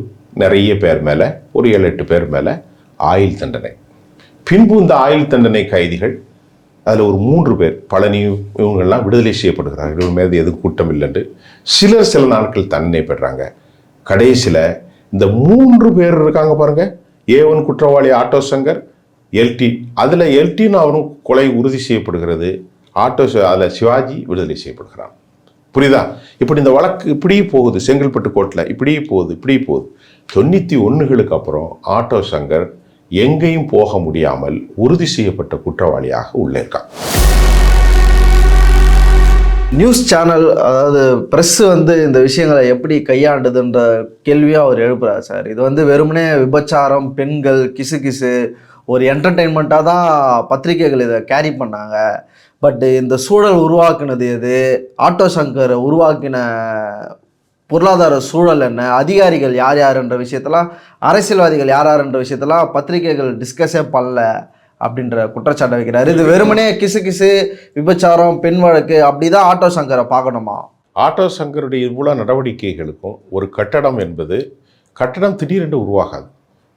நிறைய பேர் மேலே, ஒரு 7-8 பேர் மேலே ஆயுள் தண்டனை. பின்பு இந்த ஆயுள் தண்டனை கைதிகள், அதில் ஒரு 3 பேர், பழனி இவங்கெல்லாம் விடுதலை செய்யப்படுகிறார்கள். இவங்க மேலே எதுவும் குற்றம் இல்லைன்னு சில நாட்கள் தண்டனை பெறாங்க. கடைசியில் இந்த 3 பேர் இருக்காங்க பாருங்க, A1 குற்றவாளி ஆட்டோ சங்கர், L-T, அதில் L-T அவரும் கொலை உறுதி செய்யப்படுகிறது. அதில் சிவாஜி விடுதலை செய்யப்படுகிறான். புரியுதா? இப்படி இந்த வழக்கு இப்படி போகுது, செங்கல்பட்டு கோர்ட்டில் இப்படி போகுது. 91களுக்கு அப்புறம் ஆட்டோ சங்கர் எங்கேயும் போக முடியாமல் உறுதி செய்யப்பட்ட குற்றவாளியாக உள்ளே இருக்கான். நியூஸ் சேனல், அதாவது ப்ரெஸ் இந்த விஷயங்களை எப்படி கையாண்டுதுன்ற கேள்வியாக அவர் எழுப்புறாரு சார். இது வெறுமனே விபச்சாரம், பெண்கள், கிசு ஒரு என்டர்டெயின்மெண்ட்டாக தான் பத்திரிகைகள் இதை கேரி பண்ணாங்க. பட் இந்த சூழல் உருவாக்குனது எது, ஆட்டோ சங்கரை உருவாக்கின பொருளாதார சூழல் என்ன, அதிகாரிகள் யாருன்ற விஷயத்தெல்லாம், அரசியல்வாதிகள் யாருன்ற விஷயத்தெல்லாம் பத்திரிகைகள் டிஸ்கஸே பண்ணல அப்படின்ற குற்றச்சாட்டை வைக்கிறாரு. இது வெறுமனே கிசு விபச்சாரம், பெண் வழக்கு அப்படிதான் ஆட்டோ சங்கரை பார்க்கணுமா? ஆட்டோ சங்கருடைய இவ்வளோ நடவடிக்கைகளுக்கும் ஒரு கட்டடம் என்பது, கட்டடம் திடீரென்று உருவாகாது.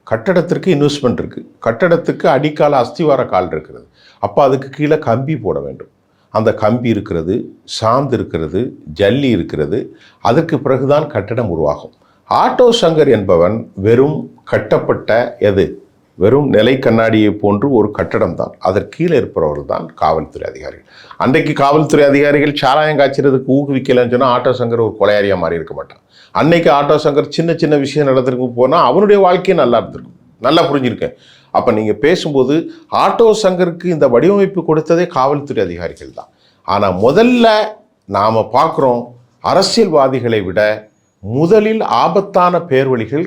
கட்டடத்திற்கு இன்வெஸ்ட்மெண்ட் இருக்குது. கட்டடத்துக்கு அடிக்கால அஸ்திவார கால் இருக்கிறது. அப்போ அதுக்கு கீழே கம்பி போட வேண்டும். அந்த கம்பி இருக்கிறது, சாந்து இருக்கிறது, ஜல்லி இருக்கிறது. அதற்கு பிறகுதான் கட்டடம் உருவாகும். ஆட்டோ சங்கர் என்பவன் வெறும் கட்டப்பட்ட வெறும் நிலை கண்ணாடியை போன்று ஒரு கட்டடம் தான். அதற்கு கீழே இருப்பவர்கள் தான் காவல்துறை அதிகாரிகள். அன்றைக்கு காவல்துறை அதிகாரிகள் சாராயம் காய்ச்சறதுக்கு ஊக்குவிக்கலைன்னு சொன்னால் ஆட்டோ சங்கர் ஒரு கொலையாரியாக மாறி இருக்க மாட்டான். அன்னைக்கு ஆட்டோ சங்கர் சின்ன விஷயம் நடந்திருக்கு போனால் அவனுடைய வாழ்க்கையும் நல்லா இருந்திருக்கும். நல்லா புரிஞ்சிருக்கேன். அப்போ நீங்கள் பேசும்போது ஆட்டோ சங்கருக்கு இந்த வடிவமைப்பு கொடுத்ததே காவல்துறை அதிகாரிகள் தான். ஆனால் முதல்ல நாம் பார்க்குறோம், அரசியல்வாதிகளை விட முதலில் ஆபத்தான பேர்வழிகள்,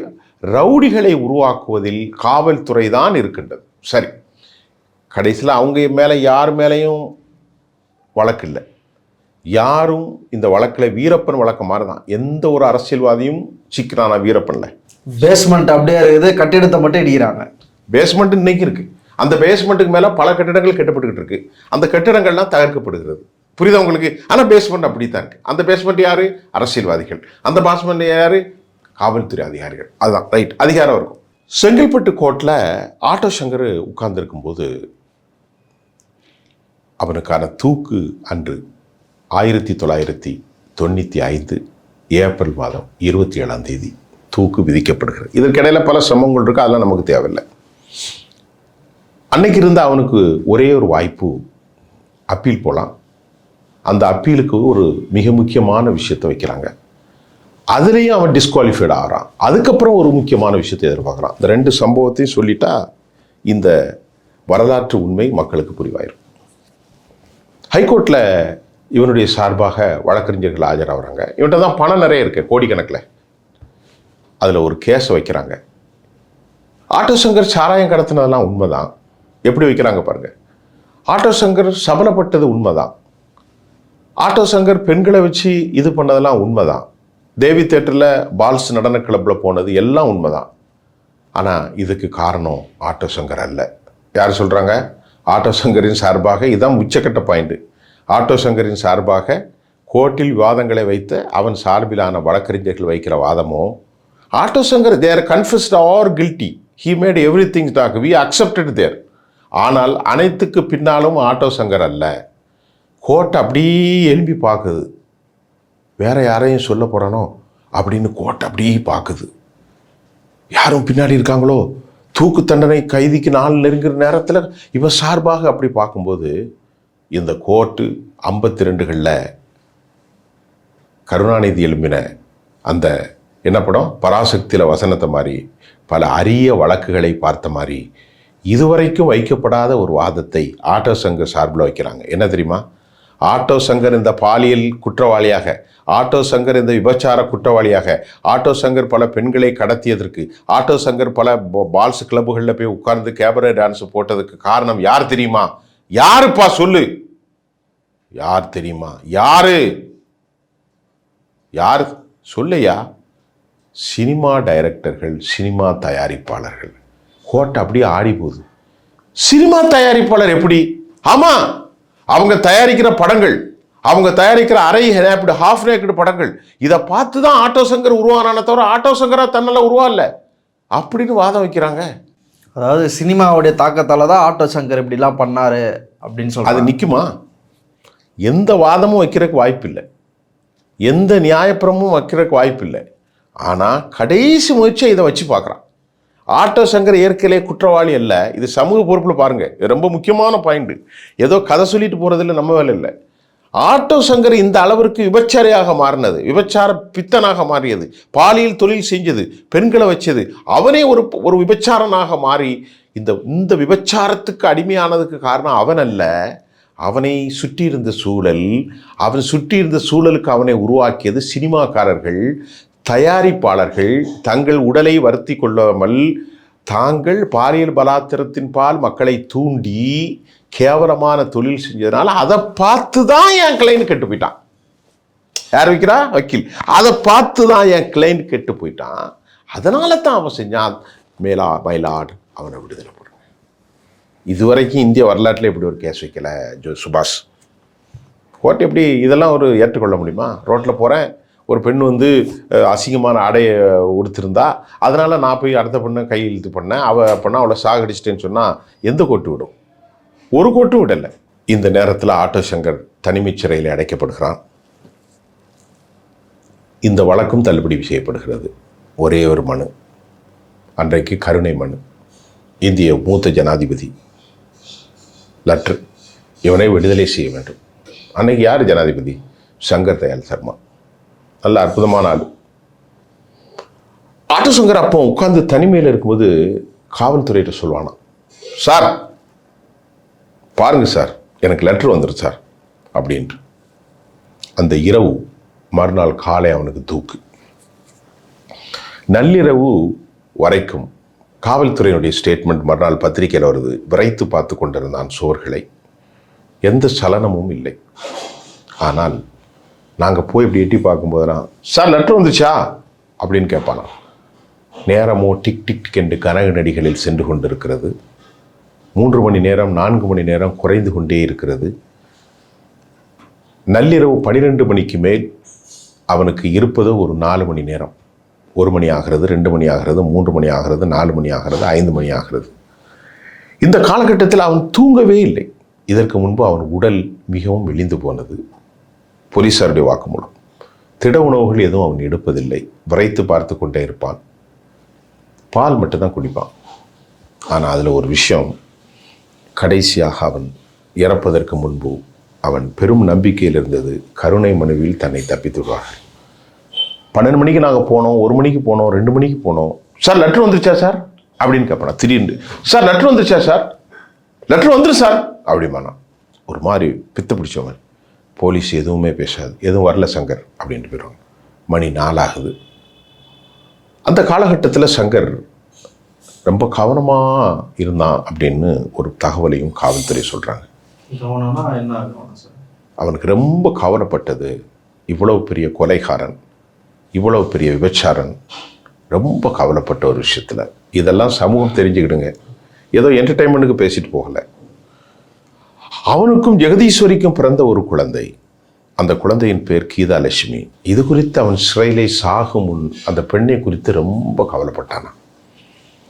ரவுடிகளை உருவாக்குவதில் காவல்துறை தான் இருக்கின்றது. சரி, கடைசியில் அவங்க மேலே யார் மேலேயும் வழக்கு இல்லை. யாரும் இந்த வழக்கில் வீரப்பன் வழக்கு மாதிரி தான். எந்த ஒரு அரசியல்வாதியும் சிக்கிறானா வீரப்பன்ல. பேஸ்மெண்ட் அப்படியே இருக்குது, கட்டிடத்தை மட்டும் இடிக்கிறாங்க. பேஸ்மெண்ட் இன்னைக்கு இருக்கு. அந்த பேஸ்மெண்ட்டுக்கு மேலே பல கட்டிடங்கள் கட்டப்பட்டுக்கிட்டு இருக்கு. அந்த கட்டிடங்கள்லாம் தகர்க்கப்படுகிறது. புரியுதா உங்களுக்கு? ஆனால் பேஸ்மெண்ட் அப்படி தான் இருக்கு. அந்த பேஸ்மெண்ட் யாரு? அரசியல்வாதிகள். அந்த பேஸ்மெண்ட் யாரு? காவல்துறை அதிகாரிகள். அதுதான் ரைட், அதிகாரம் இருக்கும். செங்கல்பட்டு கோர்ட்டில் ஆட்டோ சங்கர் உட்கார்ந்துருக்கும்போது அவனுக்கான தூக்கு அன்று 1995 ஏப்ரல் மாதம் 27ஆம் தேதி தூக்கு விதிக்கப்படுகிறது. இதற்கிடையில் பல சிரமங்கள் இருக்கு, அதெல்லாம் நமக்கு தேவையில்லை. அன்னைக்கு இருந்த அவனுக்கு ஒரே ஒரு வாய்ப்பு, அப்பீல் போகலாம். அந்த அப்பீலுக்கு ஒரு மிக முக்கியமான விஷயத்தை வைக்கிறாங்க. அதுலேயும் அவன் டிஸ்குவாலிஃபைட் ஆகிறான். அதுக்கப்புறம் ஒரு முக்கியமான விஷயத்தை எதிர்பார்க்குறான். இந்த 2 சம்பவத்தையும் சொல்லிட்டா இந்த வரலாற்று உண்மை மக்களுக்கு புரிவாயிரும். ஹைகோர்ட்டில் இவனுடைய சார்பாக வழக்கறிஞர்கள் ஆஜராகிறாங்க. இவன்கிட்ட தான் பணம் நிறைய இருக்கு, கோடிக்கணக்கில். அதில் ஒரு கேஸை வைக்கிறாங்க. ஆட்டோ சங்கர் சாராயம் கடத்தினதெல்லாம் உண்மைதான். எப்படி வைக்கிறாங்க பாருங்க. ஆட்டோ சங்கர் சபலப்பட்டது உண்மைதான். ஆட்டோ சங்கர் பெண்களை வச்சு இது பண்ணதெல்லாம் உண்மைதான். தேவி தேட்டரில் பால்ஸ் நடன கிளப்பில் போனது எல்லாம் உண்மைதான். ஆனால் இதுக்கு காரணம் ஆட்டோ சங்கர் அல்ல. யார் சொல்கிறாங்க? ஆட்டோ சங்கரின் சார்பாக, இதுதான் உச்சக்கட்ட பாயிண்ட். ஆட்டோ சங்கரின் சார்பாக கோர்ட்டில் வாதங்களை வைத்த அவன் சார்பிலான வழக்கறிஞர்கள் வைக்கிற வாதமோ, auto Shankar they're confessed are guilty, he made everything talk, we accepted there. ஆனால் அனைத்துக்கு பின்னாலும் ஆட்டோ சங்கர் அல்ல. கோர்ட் அப்படியே எழுப்பி பார்க்குது, வேற யாரையும் சொல்ல போகிறானோ அப்படின்னு கோர்ட் அப்படியே பார்க்குது. யாரும் பின்னாடி இருக்காங்களோ, தூக்கு தண்டனை கைதிக்கு நாள் நெருங்குற நேரத்தில் இவன் சார்பாக அப்படி பார்க்கும்போது இந்த கோர்ட்டு 52களில் கருணாநிதி எழுப்பின அந்த என்ன படம், பராசக்தியில் வசனத்தை மாதிரி பல அரிய வழக்குகளை பார்த்த மாதிரி இதுவரைக்கும் வைக்கப்படாத ஒரு வாதத்தை ஆட்டோ சங்கர் சார்பில் வைக்கிறாங்க. என்ன தெரியுமா? ஆட்டோ சங்கர் இந்த பாலியல் குற்றவாளியாக, ஆட்டோ சங்கர் இந்த விபச்சார குற்றவாளியாக, ஆட்டோ சங்கர் பல பெண்களை கடத்தியதற்கு, ஆட்டோ சங்கர் பல பால்ஸ் கிளப்புகளில் போய் உட்கார்ந்து கேபரே டான்ஸ் போட்டதுக்கு காரணம் யார் தெரியுமா? யாருப்பா சொல்லு, யார் தெரியுமா? யாரு சொல்லையா? சினிமா டைரக்டர்கள், சினிமா தயாரிப்பாளர்கள். கோர்ட் அப்படியே ஆடி போகுது. சினிமா தயாரிப்பாளர் எப்படி? ஆமா, அவங்க தயாரிக்கிற படங்கள், அவங்க தயாரிக்கிற அரை நேப்டு ஹாஃப் நேக்டு படங்கள், இதை பார்த்து தான் ஆட்டோ சங்கர் உருவானான தவிர ஆட்டோ சங்கரா தன்னால உருவாகல அப்படின்னு வாதம் வைக்கிறாங்க. அதாவது சினிமாவுடைய தாக்கத்தால தான் ஆட்டோ சங்கர் இப்படிலாம் பண்ணாரு அப்படின்னு சொல்லி அது நிற்குமா? எந்த வாதமும் வைக்கிறதுக்கு வாய்ப்பு இல்லை, எந்த நியாயப்புறமும் வைக்கிறதுக்கு வாய்ப்பு இல்லை. ஆனால் கடைசி முயற்சியை இதை வச்சு பார்க்குறான். ஆட்டோ சங்கர் ஏற்கனவே குற்றவாளி அல்ல, இது சமூக பொறுப்பில் பாருங்கள், இது ரொம்ப முக்கியமான பாயிண்ட். ஏதோ கதை சொல்லிட்டு போகிறதில்ல, நம்ம வேலை இல்லை. ஆட்டோ சங்கர் இந்த அளவிற்கு விபச்சாரியாக மாறினது, விபச்சார பித்தனாக மாறியது, பாலியல் தொழில் செஞ்சது, பெண்களை வச்சது, அவனே ஒரு விபச்சாரனாக மாறி இந்த விபச்சாரத்துக்கு அடிமையானதுக்கு காரணம் அவன் அல்ல, அவனை சுற்றியிருந்த சூழல். அவன் சுற்றியிருந்த சூழலுக்கு அவனை உருவாக்கியது சினிமாக்காரர்கள், தயாரிப்பாளர்கள். தங்கள் உடலை வருத்தி கொள்ளாமல் தாங்கள் பாலியல் பலாத்திரத்தின் பால் மக்களை தூண்டி கேவலமான தொழில் செஞ்சதுனால அதை பார்த்து தான் என் கிளைண்ட் கெட்டு போயிட்டான். யார் வைக்கிறா? வக்கீல். அதை பார்த்து தான் என் கிளைண்ட் கெட்டு போயிட்டான். அதனால தான் அவன் செஞ்சான். மயிலாட் அவனை விடுதலை போடுங்க. இதுவரைக்கும் இந்திய வரலாற்றில் இப்படி ஒரு கேஸ் வைக்கல சுபாஷ். கோர்ட் எப்படி இதெல்லாம் ஒரு ஏற்றுக்கொள்ள முடியுமா? ரோட்டில் போகிறேன், ஒரு பெண் அசிங்கமான ஆடையை உடுத்திருந்தா, அதனால் நான் போய் அடுத்த பெண்ணை கை இழுத்து பண்ணேன், அவளை சாகடிச்சிட்டேன்னு சொன்னால் எந்த கோர்ட்டு விடும்? ஒரு கோர்ட்டும் விடலை. இந்த நேரத்தில் ஆட்டோ சங்கர் தனிமைச் சிறையில் அடைக்கப்படுகிறான். இந்த வழக்கும் தள்ளுபடி செய்யப்படுகிறது. ஒரே ஒரு மனு, அன்றைக்கு கருணை மனு, இந்திய மூத்த ஜனாதிபதி லெட்ரு, இவனை விடுதலை செய்ய வேண்டும். அன்னைக்கு யார் ஜனாதிபதி? சங்கர் தயாள் சர்மா. நல்ல அற்புதமான ஆள். ஆட்டோ சங்கர் அப்போ உட்கார்ந்து தனிமையில் இருக்கும்போது காவல்துறையிட்ட சொல்வானா, சார் பாருங்க சார், எனக்கு லெட்ரு வந்துடும் சார் அப்படின்ட்டு. அந்த இரவு மறுநாள் காலை அவனுக்கு தூக்கு. நள்ளிரவு வரைக்கும் காவல்துறையினுடைய ஸ்டேட்மெண்ட் மறுநாள் பத்திரிகையில் வருது. விரைத்து பார்த்து கொண்டிருந்தான் சுவர்களை, எந்த சலனமும் இல்லை. ஆனால் நாங்கள் போய் இப்படி எட்டி பார்க்கும்போதுலாம், சார் லெட்ரு வந்துச்சா அப்படின்னு கேட்பானா. நேரமோ டிக் டிக் டிக் என்று கனக நடிகளில் சென்று கொண்டிருக்கிறது. 3 மணி நேரம் 4 மணி நேரம் குறைந்து கொண்டே இருக்கிறது. நள்ளிரவு 12 மணிக்கு மேல் அவனுக்கு இருப்பது ஒரு 4 மணி நேரம். 1 மணி ஆகிறது, 2 மணி ஆகிறது, 3 மணி ஆகிறது, 4 மணி ஆகிறது, 5 மணி ஆகிறது. இந்த காலகட்டத்தில் அவன் தூங்கவே இல்லை. இதற்கு முன்பு அவன் உடல் மிகவும் மெலிந்து போனது. போலீசாருடைய வாக்குமூலம். திட உணவுகள் எதுவும் அவன் எடுப்பதில்லை. விரைத்து பார்த்து கொண்டே இருப்பான். பால் மட்டும்தான் குடிப்பான். ஆனால் அதில் ஒரு விஷயம், கடைசியாக அவன் இறப்பதற்கு முன்பு அவன் பெரும் நம்பிக்கையில் இருந்தது, கருணை மனுவில் தன்னை தப்பித்து விடுவார்கள். 12 மணிக்கு நாங்கள் போனோம், 1 மணிக்கு போனோம், 2 மணிக்கு போனோம். சார் லெட்ரு வந்துருச்சா சார் அப்படின்னு கேட்பானா. திடீர்னு சார் லெட்ரு வந்துருச்சா சார், லெட்ரு வந்துரு சார் அப்படிமானா. ஒரு மாதிரி பித்து பிடிச்சவன். போலீஸ் எதுவுமே பேசாது, எதுவும் வரல சங்கர் அப்படின்ட்டு போயிடுவாங்க. மணி 4 ஆகுது. அந்த காலகட்டத்தில் சங்கர் ரொம்ப கவனமாக இருந்தான் அப்படின்னு ஒரு தகவலையும் காவல்துறை சொல்கிறாங்க. அவனுக்கு ரொம்ப கவலைப்பட்டது, இவ்வளவு பெரிய கொலைகாரன், இவ்வளவு பெரிய விபச்சாரன், ரொம்ப கவலைப்பட்ட ஒரு விஷயத்தில். இதெல்லாம் சமூகம் தெரிஞ்சுக்கிடுங்க, ஏதோ என்டர்டைன்மெண்ட்டுக்கு பேசிட்டு போகலை. அவனுக்கும் ஜெகதீஸ்வரிக்கும் பிறந்த ஒரு குழந்தை. அந்த குழந்தையின் பேர் கீதாலட்சுமி. இது குறித்து அவன் சிறையிலே சாகும் முன் அந்த பெண்ணை குறித்து ரொம்ப கவலைப்பட்டானான்.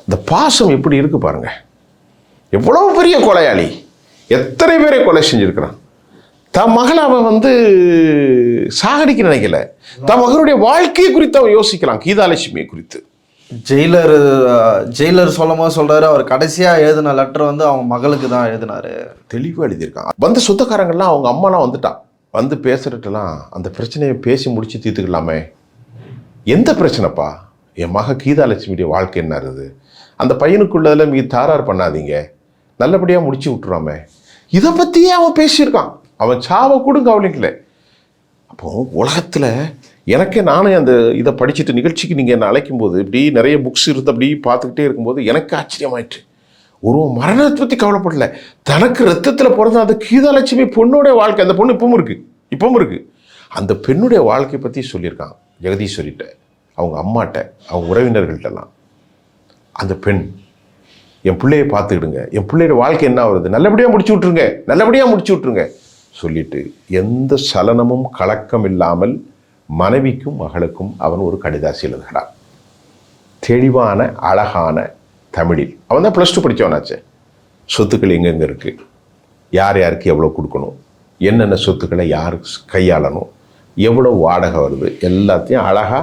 இந்த பாசம் எப்படி இருக்கு பாருங்க. எவ்வளவு பெரிய கொலையாளி, எத்தனை பேரை கொலை செஞ்சிருக்கிறான். தன் மகளை அவன் சாகடிக்க நினைக்கல, தன் மகனுடைய வாழ்க்கையை குறித்து அவன் யோசிக்கிறான், கீதாலட்சுமியை குறித்து. ஜெயிலர் சொல்லும் போது சொல்றாரு, அவர் கடைசியா எழுதின லெட்டர் அவங்க மகளுக்கு தான் எழுதினாரு. தெளிவாக எழுதியிருக்கான். சொந்தக்காரங்கள்லாம் அவங்க அம்மாலாம் வந்துட்டான், வந்து பேசுறதுலாம் அந்த பிரச்சனையை பேசி முடிச்சு தீர்த்துக்கலாமே. எந்த பிரச்சனைப்பா? என் மக கீதாலட்சுமியுடைய வாழ்க்கை என்ன இருக்குது, அந்த பையனுக்குள்ளதில் மிக தாரார் பண்ணாதீங்க, நல்லபடியாக முடிச்சு விட்டுறாமே. இதை பற்றியே அவன் பேசியிருக்கான். அவன் சாவை கூட கவனிக்கல. அப்போ உலகத்தில் எனக்கே நானே இதை படிச்சுட்டு நிகழ்ச்சிக்கு நீங்கள் என்னை அழைக்கும்போது இப்படி நிறைய புக்ஸ் இருந்து அப்படி பார்த்துக்கிட்டே இருக்கும்போது எனக்கு ஆச்சரியமாயிட்டு. ஒரு மரணத்தை பற்றி கவலைப்படல, தனக்கு ரத்தத்தில் பிறந்த அந்த கீதாலட்சுமி பொண்ணுடைய வாழ்க்கை, அந்த பொண்ணு இப்பவும் இருக்கு, அந்த பெண்ணுடைய வாழ்க்கையை பற்றி சொல்லியிருக்கான் ஜெகதீஸ்வரிட்ட, அவங்க அம்மாட்ட, அவங்க உறவினர்கள்ட்டெல்லாம். அந்த பெண் என் பிள்ளையை பார்த்துக்கிடுங்க, என் பிள்ளையோட வாழ்க்கை என்ன வருது, நல்லபடியாக முடிச்சு விட்ருங்க, நல்லபடியாக முடிச்சு விட்ருங்க சொல்லிட்டு எந்த சலனமும் கலக்கம் இல்லாமல் மனைவிக்கும் மகளுக்கும் அவன் ஒரு கடிதாசி எழுதுகிறான். தெளிவான அழகான தமிழில். அவன் தான் +2 படித்தவனாச்சு. சொத்துக்கள் எங்கெங்கே இருக்குது, யார் யாருக்கு எவ்வளோ கொடுக்கணும், என்னென்ன சொத்துக்களை யார் கையாளணும், எவ்வளோ வாடகை வருது, எல்லாத்தையும் அழகாக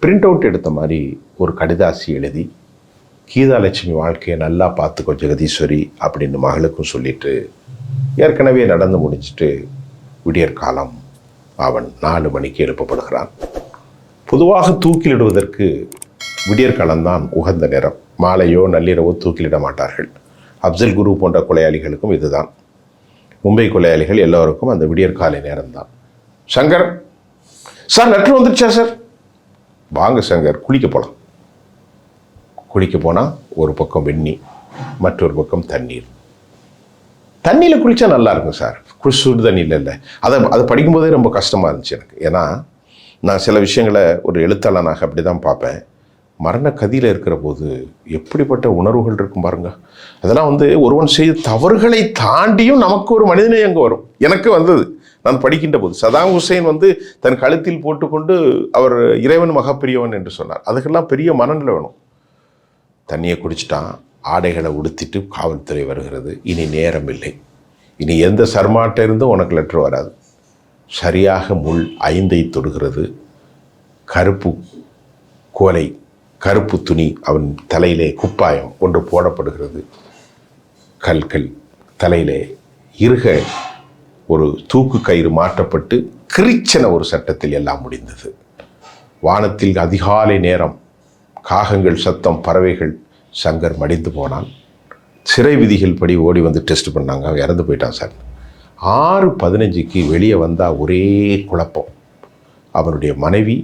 பிரிண்ட் அவுட் எடுத்த மாதிரி ஒரு கடிதாசி எழுதி கீதாலட்சுமி வாழ்க்கையை நல்லா பார்த்துக்கோ ஜெகதீஸ்வரி அப்படின்னு மகளுக்கும் சொல்லிட்டு ஏற்கனவே நடந்து முடிச்சுட்டு விடியற்காலம் அவன் 4 மணிக்கு எழுப்பப்படுகிறான். பொதுவாக தூக்கிலிடுவதற்கு விடியற்காலம்தான் உகந்த நேரம். மாலையோ நள்ளிரவோ தூக்கிலிட மாட்டார்கள். அப்சல் குரு போன்ற கொலையாளிகளுக்கும் இதுதான். மும்பை கொலையாளிகள் எல்லோருக்கும் அந்த விடியற்காலை நேரம்தான். சங்கர் சார் லெட்டர் வந்துருச்சா சார்? வாங்க சங்கர், குளிக்க போகலாம். குளிக்க போனால் ஒரு பக்கம் வெந்நி, மற்றொரு பக்கம் தண்ணீர். தண்ணியில் குளித்தா நல்லா இருக்கும் சார், சுடு தண்ணியில் இல்லை. அதை படிக்கும்போதே ரொம்ப கஷ்டமாக இருந்துச்சு எனக்கு. ஏன்னா நான் சில விஷயங்களை ஒரு எழுத்தாளனாக அப்படி தான் பார்ப்பேன். மரண கதியில் இருக்கிற போது எப்படிப்பட்ட உணர்வுகள் இருக்கும் பாருங்க. அதெல்லாம் ஒருவன் செய்த தவறுகளை தாண்டியும் நமக்கு ஒரு மனிதநேயம் அங்கே வரும். எனக்கு வந்தது நான் படிக்கின்ற போது. சதாம் ஹுசைன் தன் கழுத்தில் போட்டுக்கொண்டு அவர் இறைவன் மகப்பெரியவன் என்று சொன்னார். அதுக்கெல்லாம் பெரிய மனநிலை வேணும். தண்ணியை குடிச்சிட்டான், ஆடைகளை உடுத்திட்டு காவல்துறை வருகிறது. இனி நேரம் இல்லை, இனி எந்த சர்மாட்ட இருந்தும் உனக்கு லெட்டர் வராது. சரியாக முள் 5ஐ தொடுகிறது. கருப்பு கோலை, கருப்பு துணி அவன் தலையிலே குப்பாயம் ஒன்று போடப்படுகிறது. கல்கள் தலையிலே இருக ஒரு தூக்கு கயிறு மாற்றப்பட்டு கிரிச்சென ஒரு சட்டத்தில் எல்லாம் முடிந்தது. வானத்தில் அதிகாலை நேரம், காகங்கள் சத்தம், பறவைகள். சங்கர் மடிந்து போனான். சிறை விதிகள் படி ஓடி டெஸ்ட் பண்ணாங்க. அவன் இறந்து போயிட்டான் சார். 6:15க்கு வெளியே வந்தால் ஒரே குழப்பம். அவனுடைய மனைவி,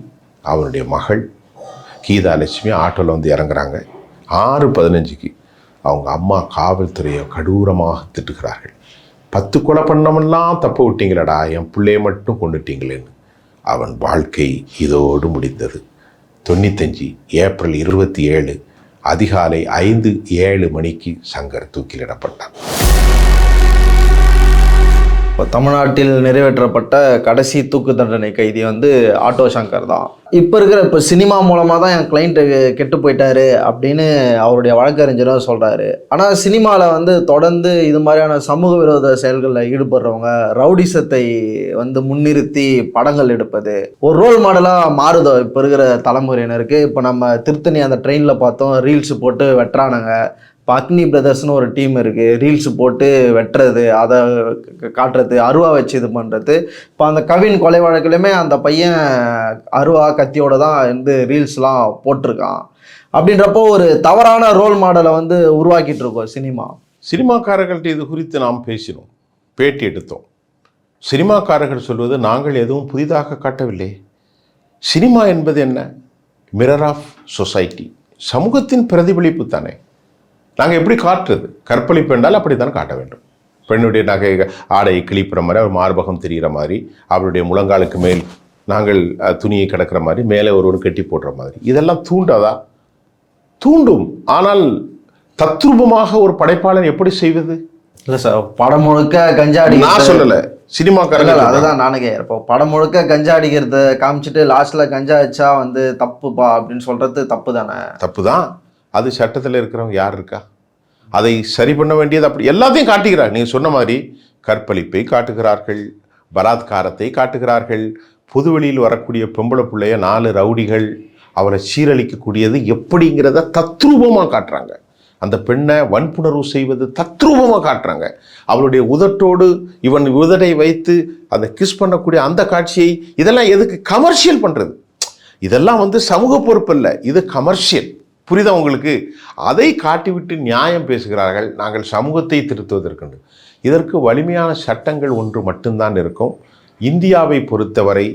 அவனுடைய மகள் கீதாலட்சுமி ஆட்டோவில் இறங்குறாங்க. 6:15க்கு அவங்க அம்மா காவல்துறையை கடூரமாக திட்டுகிறார்கள். 10 கொலை பண்ணவெல்லாம் தப்ப விட்டீங்களடா, என் பிள்ளையை மட்டும் கொண்டுட்டீங்களேன்னு. அவன் வாழ்க்கை இதோடு முடிந்தது. 95 ஏப்ரல் 27 அதிகாலை 5-7 மணிக்கு சங்கர் தூக்கிலிடப்பட்டான். இப்போ தமிழ்நாட்டில் நிறைவேற்றப்பட்ட கடைசி தூக்கு தண்டனை கைதி ஆட்டோ சங்கர் தான். இப்போ சினிமா மூலமாக தான் என் கிளைண்ட்டு கெட்டு போயிட்டாரு அப்படின்னு அவருடைய வழக்கறிஞரும் சொல்கிறாரு. ஆனால் சினிமாவில் தொடர்ந்து இது மாதிரியான சமூக விரோத செயல்களில் ஈடுபடுறவங்க ரவுடிசத்தை முன்னிறுத்தி படங்கள் எடுப்பது ஒரு ரோல் மாடலாக மாறுதோ இப்போ இருக்கிற தலைமுறையினருக்கு. இப்போ நம்ம திருத்தணி அந்த ட்ரெயினில் பார்த்தோம், ரீல்ஸ் போட்டு வெட்டுறானுங்க. இப்போ அக்னி பிரதர்ஸ்னு ஒரு டீம் இருக்குது, ரீல்ஸ் போட்டு வெட்டுறது, அதை காட்டுறது, அருவா வச்சு இது பண்ணுறது. இப்போ அந்த கவின் கொலை வழக்கிலுமே அந்த பையன் அருவா கத்தியோட தான் ரீல்ஸ்லாம் போட்டிருக்கான். அப்படின்றப்போ ஒரு தவறான ரோல் மாடலை உருவாக்கிட்டு இருக்கோம் சினிமாக்காரர்கள்ட்ட இது குறித்து நாம் பேசினோம், பேட்டி எடுத்தோம். சினிமாக்காரர்கள் சொல்வது நாங்கள் எதுவும் புதிதாக காட்டவில்லை. சினிமா என்பது என்ன? மிரர் ஆஃப் சொசைட்டி, சமூகத்தின் பிரதிபலிப்பு தானே. நாங்கள் எப்படி காட்டுறது? கற்பழிப்பு என்றால் அப்படி தானே காட்ட வேண்டும். பெண்ணுடைய நகை ஆடையை கிழிப்புற மாதிரி, அவர் மார்பகம் தெரிகிற மாதிரி, அவருடைய முழங்காலுக்கு மேல் நாங்கள் துணியை கிடக்கிற மாதிரி, மேலே ஒரு கட்டி போடுற மாதிரி, இதெல்லாம் தூண்டாதா? தூண்டும். ஆனால் தத்ரூபமாக ஒரு படைப்பாளன் எப்படி செய்வது? இல்லை சார், படம் முழுக்க கஞ்சா அடி நான் சொல்லலை, சினிமாக்காரர்கள். அதுதான் நானே கேட்குறேன். இப்போ படம் முழுக்க கஞ்சா அடிக்கிறத காமிச்சிட்டு லாஸ்ட்டில் கஞ்சா வச்சா தப்புப்பா அப்படின்னு சொல்கிறது தப்பு தானே? தப்பு தான். அது சட்டத்தில் இருக்கிறவங்க யார் இருக்கா? அதை சரி பண்ண வேண்டியது அப்படி எல்லாத்தையும் காட்டுகிறார். நீங்கள் சொன்ன மாதிரி கற்பழிப்பை காட்டுகிறார்கள், பலாத்காரத்தை காட்டுகிறார்கள், பொதுவெளியில் வரக்கூடிய பொம்பளை பிள்ளைய 4 ரவுடிகள் அவரை சீரழிக்கக்கூடியது எப்படிங்கிறத தத்ரூபமாக காட்டுறாங்க. அந்த பெண்ணை வன்புணர்வு செய்வது தத்ரூபமாக காட்டுறாங்க. அவளுடைய உதட்டோடு இவன் உதட்டை வைத்து அதை கிஸ் பண்ணக்கூடிய அந்த காட்சியை, இதெல்லாம் எதுக்கு கமர்ஷியல் பண்ணுறது? இதெல்லாம் சமூக பொறுப்பு இல்லை, இது கமர்ஷியல். புரியுதா உங்களுக்கு? அதை காட்டிவிட்டு நியாயம் பேசுகிறார்கள். நாங்கள் சமூகத்தை திருத்துவதற்கு இதற்கு வலிமையான சட்டங்கள் ஒன்று மட்டும்தான் இருக்கும். இந்தியாவை பொறுத்தவரை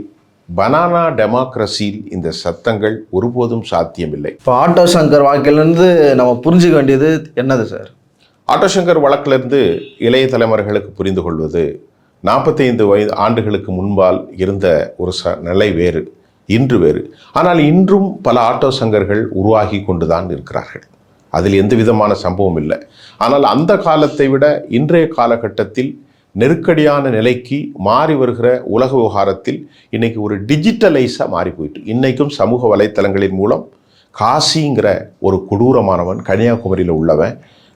பனானா டெமோக்ரஸியில் இந்த சட்டங்கள் ஒருபோதும் சாத்தியமில்லை. இப்போ ஆட்டோ சங்கர் வாழ்க்கையிலேருந்து நம்ம புரிஞ்சுக்க வேண்டியது என்னது சார்? ஆட்டோ சங்கர் வழக்கிலிருந்து இளைய தலைமுறைகளுக்கு புரிந்து கொள்வது, 45 ஆண்டுகளுக்கு முன்பால் இருந்த ஒரு நிலை வேறு, இன்று வேறு. ஆனால் இன்றும் பல ஆட்டோ சங்கர்கள் உருவாகி கொண்டு தான் இருக்கிறார்கள். அதில் எந்த விதமான சம்பவம் இல்லை. ஆனால் அந்த காலத்தை விட இன்றைய காலகட்டத்தில் நெருக்கடியான நிலைக்கு மாறி வருகிற உலக விவகாரத்தில் இன்னைக்கு ஒரு டிஜிட்டலைஸாக மாறி போயிட்டு இன்றைக்கும் சமூக வலைத்தளங்களின் மூலம் காசிங்கிற ஒரு கொடூரமானவன் கன்னியாகுமரியில் உள்ளவன்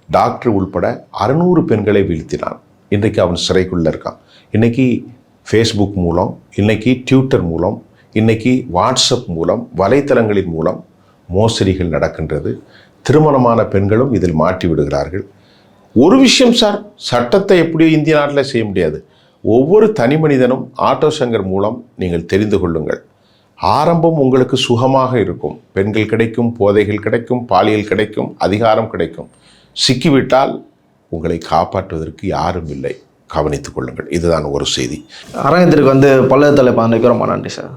டாக்டர் உள்பட 600 பெண்களை வீழ்த்தினான். இன்றைக்கு அவன் சிறைக்குள்ளே இருக்கான். இன்றைக்கி ஃபேஸ்புக் மூலம், இன்றைக்கி ட்விட்டர் மூலம், இன்றைக்கி வாட்ஸ்அப் மூலம், வலைத்தளங்களின் மூலம் மோசடிகள் நடக்கின்றது. திருமணமான பெண்களும் இதில் மாட்டி விடுகிறார்கள். ஒரு விஷயம் சார், சட்டத்தை எப்படியோ இந்திய நாட்டில் செய்ய முடியாது. ஒவ்வொரு தனி மனிதனும் ஆட்டோ சங்கர் மூலம் நீங்கள் தெரிந்து கொள்ளுங்கள். ஆரம்பம் உங்களுக்கு சுகமாக இருக்கும். பெண்கள் கிடைக்கும், போதைகள் கிடைக்கும், பாலியல் கிடைக்கும், அதிகாரம் கிடைக்கும். சிக்கிவிட்டால் உங்களை காப்பாற்றுவதற்கு யாரும் இல்லை. கவனித்துக் கொள்ளுங்கள். இதுதான் ஒரு செய்தி. அரங்கத்திற்கு வந்து பல்வேறு தலைப்பு ரொம்ப நன்றி சார்.